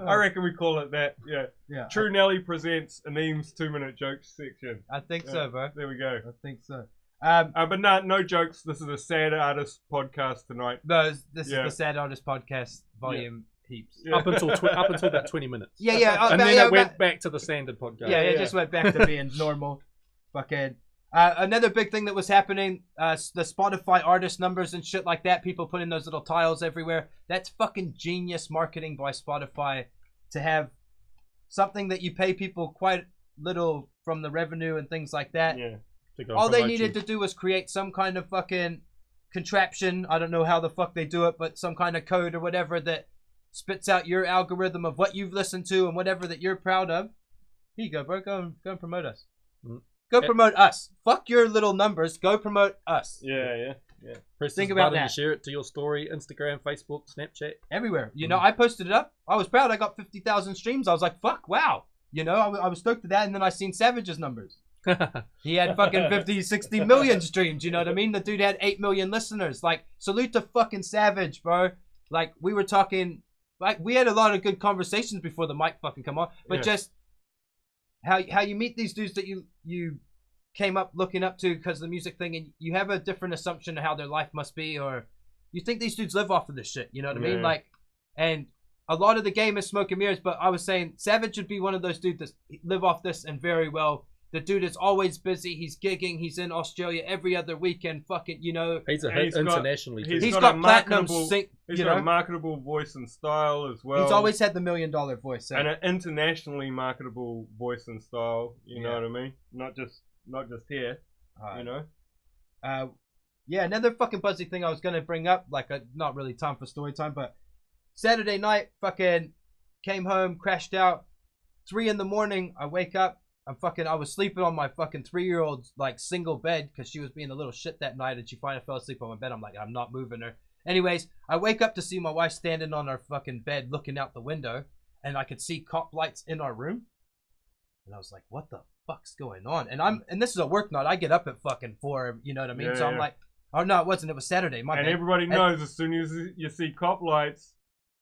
I reckon we call it that. Yeah. True Nelly presents Aneem's 2-minute joke section. I think so, bro. There we go. I think so. But no jokes. This is a sad artist podcast tonight. No, this is the sad artist podcast volume heaps. Yeah. Up until about 20 minutes. Yeah. And then it went back to the standard podcast. Yeah, it just went back to being normal. Fucking. Another big thing that was happening, the Spotify artist numbers and shit like that, people putting those little tiles everywhere. That's fucking genius marketing by Spotify to have something that you pay people quite little from the revenue and things like that. Yeah. All they needed to do was create some kind of fucking contraption. I don't know how the fuck they do it, but some kind of code or whatever that spits out your algorithm of what you've listened to and whatever that you're proud of. Here you go, bro. Go and promote us. Go promote us. Fuck your little numbers. Go promote us. Yeah. Think about that. Share it to your story, Instagram, Facebook, Snapchat. Everywhere. You know, I posted it up. I was proud. I got 50,000 streams. I was like, fuck, wow. You know, I was stoked to that. And then I seen Savage's numbers. He had fucking 50, 60 million streams. You know what I mean? The dude had 8 million listeners. Like, salute to fucking Savage, bro. Like, we were talking, like, we had a lot of good conversations before the mic fucking come on. But just how you meet these dudes that you came up looking up to because of the music thing, and you have a different assumption of how their life must be, or you think these dudes live off of this shit, you know what I mean? Like, and a lot of the game is smoke and mirrors, but I was saying Savage would be one of those dudes that live off this and very well. The dude is always busy. He's gigging. He's in Australia every other weekend. Fucking, you know. He's a hit internationally. He's got platinum. He's got a marketable voice and style as well. He's always had the $1 million voice. And an internationally marketable voice and style. You know what I mean? Not just here. You know. Yeah. Another fucking buzzy thing I was gonna bring up. Like, not really time for story time, but Saturday night, fucking came home, crashed out. 3 a.m. I wake up. I was sleeping on my fucking 3-year-old's like single bed because she was being a little shit that night and she finally fell asleep on my bed. I'm like, I'm not moving her. Anyways, I wake up to see my wife standing on our fucking bed looking out the window and I could see cop lights in our room. And I was like, what the fuck's going on? And this is a work night. I get up at fucking 4, you know what I mean? I'm like, oh no, it wasn't. It was Saturday. My bad. Everybody knows as soon as you see cop lights,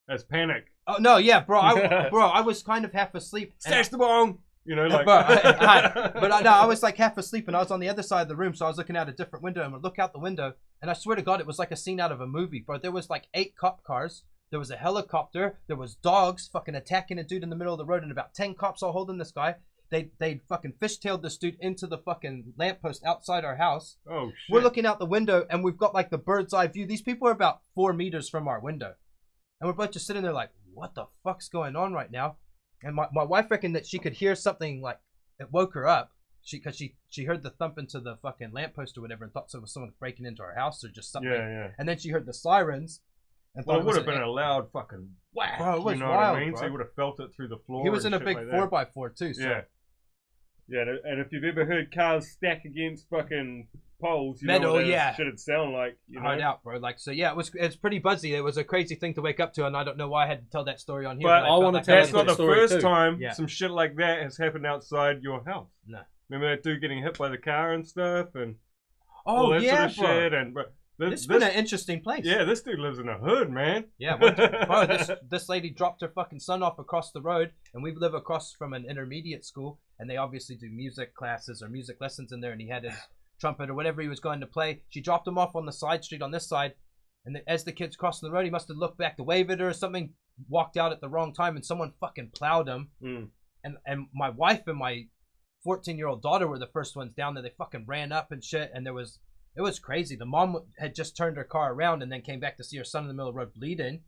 that's panic. Oh no, yeah, bro. I was kind of half asleep. Stash the bong. You know, like. I was like half asleep and I was on the other side of the room, so I was looking out a different window and I look out the window and I swear to God, it was like a scene out of a movie, bro. There was like 8 cop cars, there was a helicopter, there was dogs fucking attacking a dude in the middle of the road, and about 10 cops all holding this guy. They fucking fishtailed this dude into the fucking lamppost outside our house. Oh shit. We're looking out the window and we've got like the bird's eye view. These people are about 4 meters from our window, and we're both just sitting there like, what the fuck's going on right now? And my wife reckoned that she could hear something, like it woke her up. Because she heard the thump into the fucking lamppost or whatever and thought it was someone breaking into our house or just something. Yeah. And then she heard the sirens. And it would have been a loud fucking whack. Bro, it was you know wild, what I mean? bro. So you would have felt it through the floor. He was in a big like 4x4 too. So. Yeah, and if you've ever heard cars stack against fucking poles, you metal, know what that should sound like. You know? Hard out, bro. Like, so yeah, it's pretty buzzy. It was a crazy thing to wake up to, and I don't know why I had to tell that story on here. But I want to tell that's not the first time some shit like that has happened outside your house. No. Remember that dude getting hit by the car and stuff, and all that sort of shit, and this been an interesting place. Yeah, this dude lives in a hood, man. Yeah, bro, this lady dropped her fucking son off across the road, and we live across from an intermediate school, and they obviously do music classes or music lessons in there, and he had his trumpet or whatever he was going to play. She dropped him off on the side street on this side, and as the kid's crossing the road, he must have looked back to wave at her or something, walked out at the wrong time, and someone fucking plowed him. And my wife and my 14-year-old daughter were the first ones down there. They fucking ran up and shit, and it was crazy. The mom had just turned her car around and then came back to see her son in the middle of the road bleeding,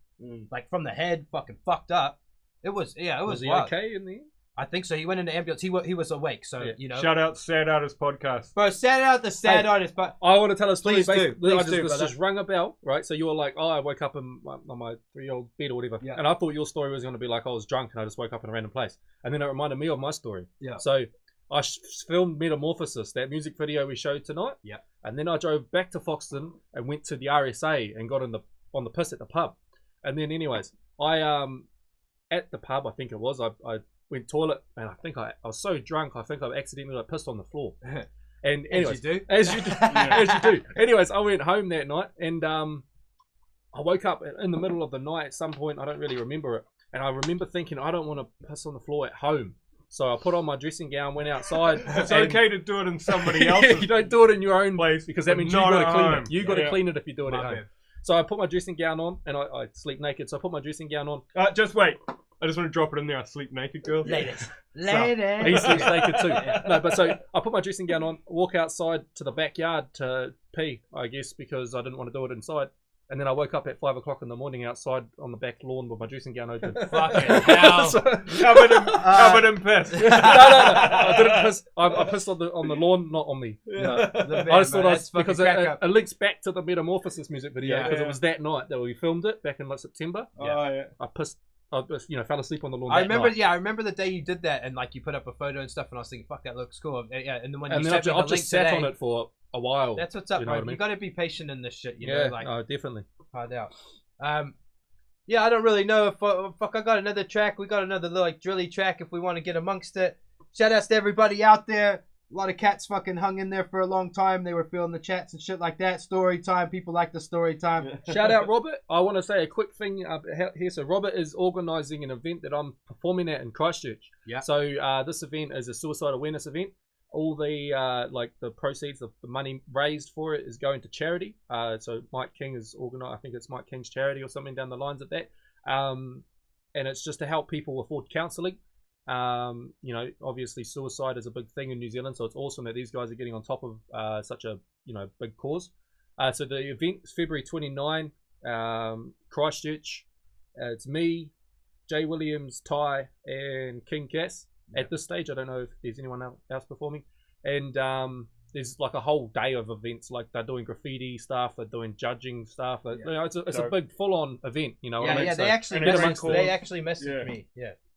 like from the head, fucking fucked up. It was Was he wild. okay in the end? I think so. He went into ambulance. He was awake, so you know. Shout out Sad Artist Podcast. Bro, shout out the Sad Artist. But I want to tell a story. Please do, just rang a bell, right? So you were like, oh, I woke up on my 3-year-old bed or whatever, and I thought your story was going to be like I was drunk and I just woke up in a random place, and then it reminded me of my story. Yeah. So I filmed Metamorphosis, that music video we showed tonight. Yeah. And then I drove back to Foxton and went to the RSA and got on the piss at the pub. And then anyways, I at the pub, I think it was, I went toilet and I think I was so drunk I think I accidentally pissed on the floor. And anyways, as you do. Anyways, I went home that night and I woke up in the middle of the night at some point. I don't really remember it. And I remember thinking I don't want to piss on the floor at home. So I put on my dressing gown, went outside. It's okay to do it in somebody else's. You don't do it in your own place because that means you got to clean it. You got to clean it if you do it at home. So I put my dressing gown on and I sleep naked. So I put my dressing gown on. Just wait. I just want to drop it in there. I sleep naked, girl. Ladies. He sleeps naked too. No, but so I put my dressing gown on, walk outside to the backyard to pee, I guess, because I didn't want to do it inside. And then I woke up at 5 o'clock in the morning outside on the back lawn with my dressing gown open. Fucking hell. Covered in piss. No. I didn't piss. I pissed on the lawn, not on me. No. I just thought because it links back to the Metamorphosis music video because it was that night that we filmed it back in like September. I pissed. I fell asleep on the lawn. I remember the day you did that, and like you put up a photo and stuff, and I was thinking, "Fuck, that looks cool." Yeah, and then when I've just sat on it for a while. That's what's up, bro. You got to be patient in this shit. You know, like definitely. Hard out. Yeah, I don't really know if I got another track. We got another like drilly track if we want to get amongst it. Shout outs to everybody out there. A lot of cats fucking hung in there for a long time. They were filling the chats and shit like that. Story time. People like the story time. Shout out Robert. I want to say a quick thing here. So Robert is organising an event that I'm performing at in Christchurch. Yeah. So this event is a suicide awareness event. all the like the proceeds of the money raised for it is going to charity. So Mike King is organised. I think it's Mike King's charity or something down the lines of that. And it's just to help people afford counselling. You know, obviously suicide is a big thing in New Zealand, so it's awesome that these guys are getting on top of such a big cause. So the event is February 29, Christchurch. It's me, Jay Williams, Ty, and King Cass. At this stage, I don't know if there's anyone else performing. And there's like a whole day of events. Like they're doing graffiti stuff, they're doing judging stuff. You know, it's a big full-on event. You know, yeah, so, they actually messaged me.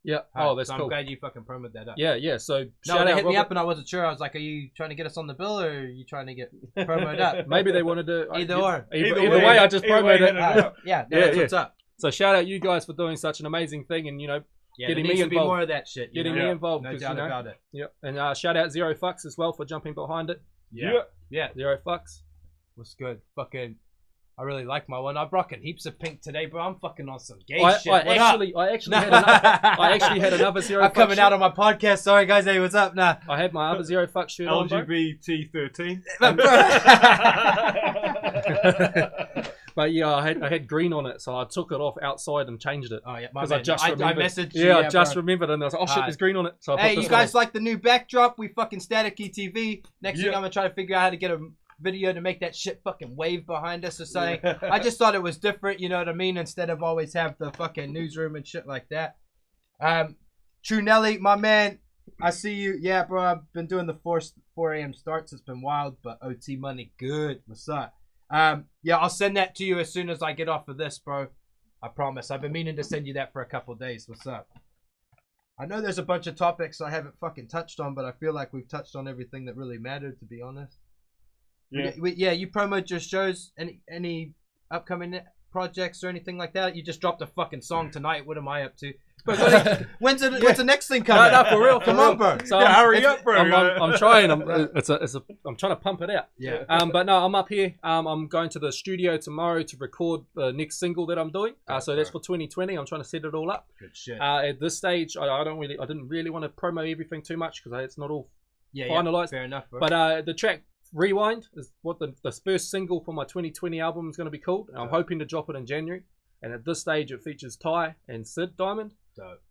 Yeah. Oh, that's so cool. I'm glad you fucking promoted that up. Yeah. So no, they hit me up and I wasn't sure. I was like, "Are you trying to get us on the bill, or are you trying to get promoted up?" Maybe they wanted to. Either way, I just promoted it. Yeah, that's what's up. So shout out you guys for doing such an amazing thing, and getting me involved. Be more of that shit. Getting me involved. No doubt about it. Yep. And shout out Zero Fucks as well for jumping behind it. Yeah. Zero Fucks. What's good? Fucking. I really like my one. I'm rocking heaps of pink today, bro. I'm fucking on some gay shit. I actually had another Zero Fucks. I'm coming out on my podcast. Sorry, guys. Hey, what's up? Nah. I had my other Zero Fucks shirt on, bro. LGBT 13. But yeah, I had green on it, so I took it off outside and changed it. Oh yeah, because I just remembered. I messaged you. I just remembered, and I was like, oh shit, there's green on it. So I hey, you guys like the new backdrop? We fucking staticky TV. Next thing I'm gonna try to figure out how to get a video to make that shit fucking wave behind us or something. I just thought it was different, you know what I mean? Instead of always have the fucking newsroom and shit like that. True Nelly, my man, I see you. Yeah, bro, I've been doing the 4 a.m. starts. It's been wild, but OT money good. What's up? Yeah, I'll send that to you as soon as I get off of this, bro. I promise. I've been meaning to send you that for a couple days. What's up? I know there's a bunch of topics I haven't fucking touched on, but I feel like we've touched on everything that really mattered, to be honest. Yeah, you promote your shows. Any upcoming projects or anything like that? You just dropped a fucking song tonight. What am I up to? But when's the next thing coming? No, for real. Come on, bro. So hurry up, bro. I'm trying. I'm trying to pump it out. Yeah. But no, I'm up here. I'm going to the studio tomorrow to record the next single that I'm doing. So that's for 2020. I'm trying to set it all up. Good shit. At this stage, I didn't really want to promo everything too much because it's not all finalized. Fair enough, bro. But the track Rewind is what the first single for my 2020 album is going to be called. I'm hoping to drop it in January. And at this stage, it features Ty and Sid Diamond.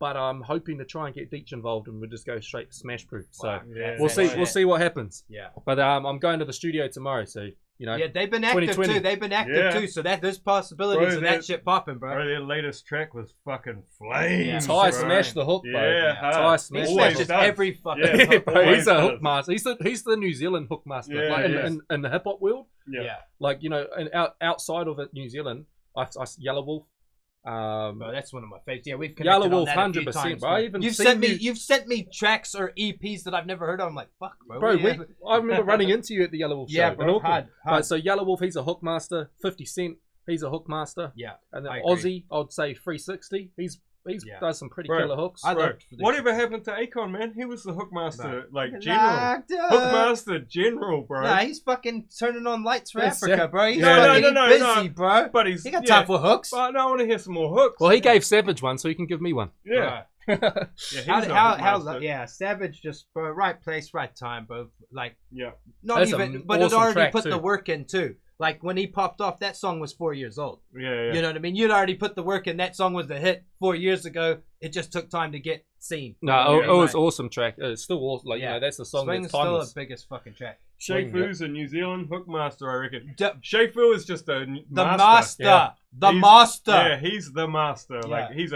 But I'm hoping to try and get Deech involved, and we'll just go straight smashproof. So we'll see. We'll see what happens. Yeah. But I'm going to the studio tomorrow, so yeah, they've been active too. They've been active too. So there's possibilities of that shit popping, bro. Their latest track was fucking flames. Ty smashed the hook, bro. Yeah, Ty smashed every fucking hook. Bro, he's a hook master. He's the New Zealand hook master. Yeah, in the hip hop world. Yeah. Like and outside of it, New Zealand, I Yellow Wolf. Bro, that's one of my favorites. Yeah, we've connected Yellow Wolf, on that 100%, bro. You've sent me tracks or EPs that I've never heard of. I'm like, fuck, bro. I remember running into you at the Yellow Wolf show. Yeah, bro. Hard. Right, so Yellow Wolf, he's a hook master. 50 Cent, he's a hook master. Yeah, and then Aussie, I'd say 360. He's does some pretty killer hooks. Whatever happened to Akon, man? He was the hookmaster, general. Hookmaster general, bro. Nah, he's fucking turning on lights for That's Africa, it. bro. He's busy, bro. But he got time for hooks. But I want to hear some more hooks. Well, he gave Savage one, so he can give me one. Yeah. Yeah, Savage just, bro, right place, right time, bro. Like, not That's even, an but awesome it already track put too. the work in too. Like when he popped off, that song was 4 years old. Yeah. You know what I mean? You'd already put the work in. That song was the hit 4 years ago. It just took time to get seen. No, it was awesome track. It's still awesome. Like, that's the song Swing's that's timeless. Still the biggest fucking track. Shea Fu's a New Zealand hookmaster, I reckon. Shea Fu is just the master. Master. Yeah, he's the master. Like he's.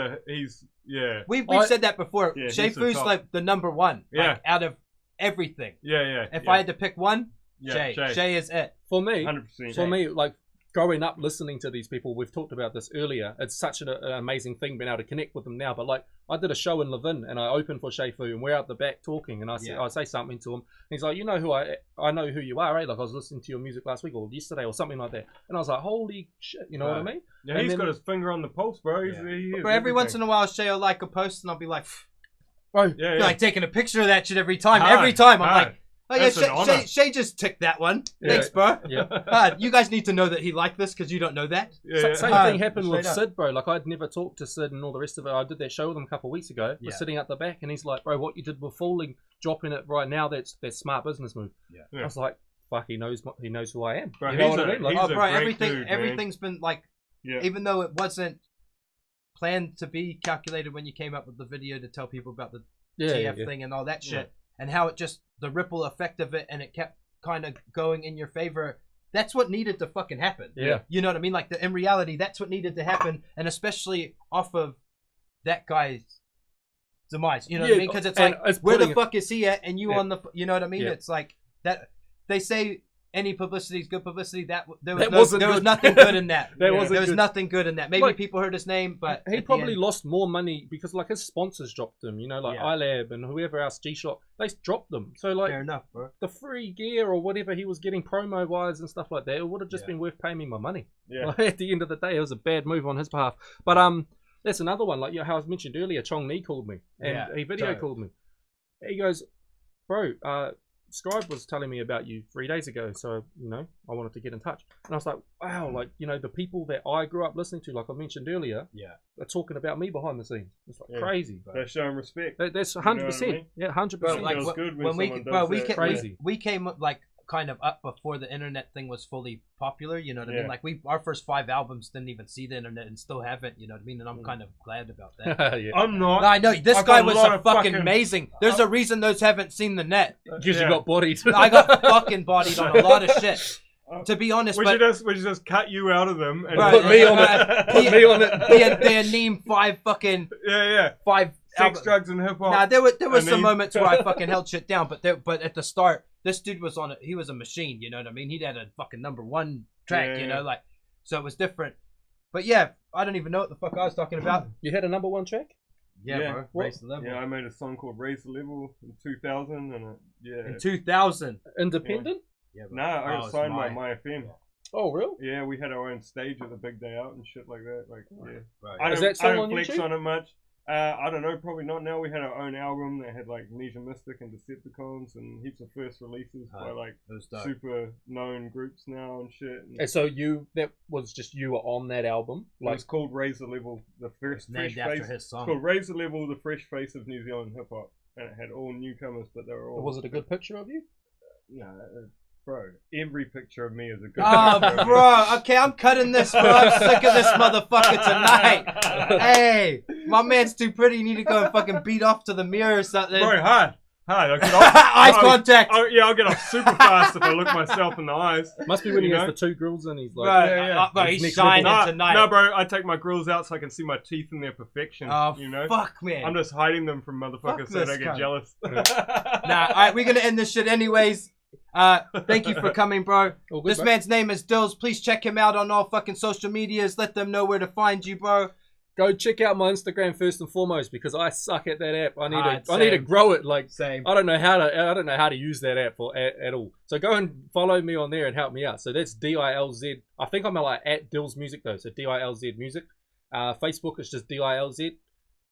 We've said that before. Yeah, Shea Fu's like the number one. Like, out of everything. Yeah. If I had to pick one, Shay is it. For me, 100%. For me, like growing up listening to these people, we've talked about this earlier. It's such an amazing thing being able to connect with them now. But like, I did a show in Lovins and I opened for Shea Fu, and we're out the back talking, and I say something to him. And he's like, "You know who I know who you are, right? Like I was listening to your music last week or yesterday or something like that." And I was like, "Holy shit!" You know what I mean? Yeah, he's got his finger on the pulse, bro. But every once in a while, Shay will like a post, and I'll be like, "Bro, like taking a picture of that shit every time. Every time, I'm like, Oh yeah, Shay just ticked that one. Yeah. Thanks, bro. Yeah. You guys need to know that he liked this because you don't know that. Yeah. Same thing happened with Sid, bro. Like I'd never talked to Sid and all the rest of it. I did that show with him a couple of weeks ago. We're sitting at the back, and he's like, "Bro, what you did with Falling, dropping it right now, that's smart business move." Yeah. I was like, "Fuck, he knows who I am." Bro, you know what I mean? Like, bro, everything's been like, even though it wasn't planned to be calculated when you came up with the video to tell people about the TF thing and all that shit. And how it just, the ripple effect of it, and it kept kind of going in your favor. That's what needed to fucking happen. Yeah. You know what I mean? Like, in reality, that's what needed to happen. And especially off of that guy's demise. You know what I mean? Because it's like, where the fuck is he at? And you on the, you know what I mean? It's like, that, they say any publicity is good publicity. There was nothing good in that. There was nothing good in that. Maybe like, people heard his name, but he probably lost more money because like his sponsors dropped him. You know, like iLab and whoever else, G-Shock, they dropped them. So like, fair enough, bro. The free gear or whatever he was getting promo wise and stuff like that, it would have just been worth paying me my money. Yeah. Like, at the end of the day, it was a bad move on his behalf. But that's another one. Like how I mentioned earlier, Chong Ni called me and he video called me. He goes, bro, Scribe was telling me about you 3 days ago, so you know I wanted to get in touch, and I was like, wow, like you know the people that I grew up listening to, like I mentioned earlier, are talking about me behind the scenes. It's like crazy. They're showing respect. That's 100%. Yeah, 100%. Like good when we came up like kind of up before the internet thing was fully popular. You know what I mean? Like our first 5 albums didn't even see the internet and still haven't. You know what I mean? And I'm kind of glad about that. I'm not. No, I know this guy was fucking amazing. There's a reason those haven't seen the net. Because you got bodied. I got fucking bodied on a lot of shit. To be honest, we should just cut you out of them and put me on it. Put me on it. They named 5 fucking 5 sex, drugs, and hip hop. Nah, there was some moments where I fucking held shit down, but at the start, this dude was on it. He was a machine, you know what I mean? He had a fucking #1 track, you know, like so it was different. But yeah, I don't even know what the fuck I was talking about. You had a #1 track? Yeah, bro. Raise the Level. Yeah, I made a song called Raise the Level in 2000, and in 2000, independent. Yeah, no, I was signed by Maia. Oh, really? Yeah, we had our own stage at the big day out and shit like that. Like, right. I don't flex YouTube? On it much. I don't know, probably not now. We had our own album that had like Amnesia Mystic and Decepticons and heaps of first releases by like super known groups now and shit. And so that was just you were on that album? Like, it's called Raise the Level, the first fresh face. His song. It's called Raise the Level, the fresh face of New Zealand hip hop, and it had all newcomers, but they were all. Was it a good picture of you? No. Bro, every picture of me is a good picture. Bro, okay, I'm cutting this, bro. I'm sick of this motherfucker tonight. Hey, my man's too pretty. You need to go and fucking beat off to the mirror or something. Bro, hi. Eyes contact. I'll get off super fast if I look myself in the eyes. Must be when he has the 2 grills and he's like, bro, he's shining tonight. No, bro, I take my grills out so I can see my teeth in their perfection. Oh, you know? Fuck, man. I'm just hiding them from motherfuckers so they don't get jealous. Nah, alright, we're gonna end this shit anyways. Thank you for coming, bro. This man's name is Dilz. Please check him out on all fucking social medias. Let them know where to find you, bro. Go check out my Instagram first and foremost because I suck at that app. I need to grow it. Like same. I don't know how to use that app at all. So go and follow me on there and help me out. So that's DILZ. I think I'm like at Dilz Music though. So DILZ Music. Facebook is just DILZ.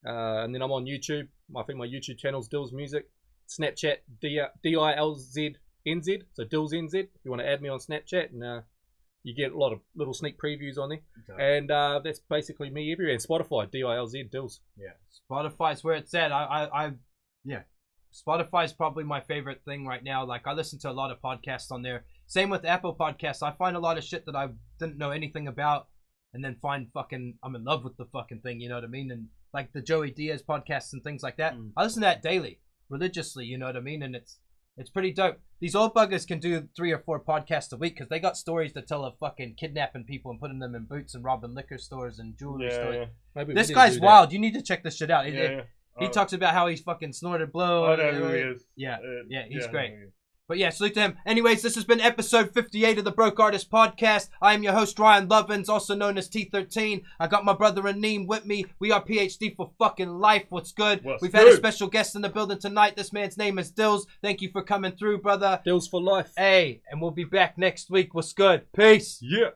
And then I'm on YouTube. I think my YouTube channel is Dilz Music. Snapchat DILZ NZ, so Dilz NZ. If you want to add me on Snapchat, and you get a lot of little sneak previews on there. Okay. And that's basically me everywhere. And Spotify, DILZ Dilz. Yeah, Spotify's where it's at. Spotify's probably my favorite thing right now. Like I listen to a lot of podcasts on there. Same with Apple Podcasts. I find a lot of shit that I didn't know anything about, and then I'm in love with the fucking thing. You know what I mean? And like the Joey Diaz podcasts and things like that. I listen to that daily, religiously. You know what I mean? And it's pretty dope. These old buggers can do 3 or 4 podcasts a week because they got stories to tell of fucking kidnapping people and putting them in boots and robbing liquor stores and jewelry stores. Yeah. This guy's wild. You need to check this shit out. He talks about how he's fucking snorted blow. I know who he is. Yeah, he's great. But yeah, salute to him. Anyways, this has been episode 58 of the Broke Artist Podcast. I am your host, Ryan Lovins, also known as T13. I got my brother Aneem with me. We are PhD for fucking life. What's good? We've had a special guest in the building tonight. This man's name is Dilz. Thank you for coming through, brother. Dilz for life. Hey, and we'll be back next week. What's good? Peace. Yeah.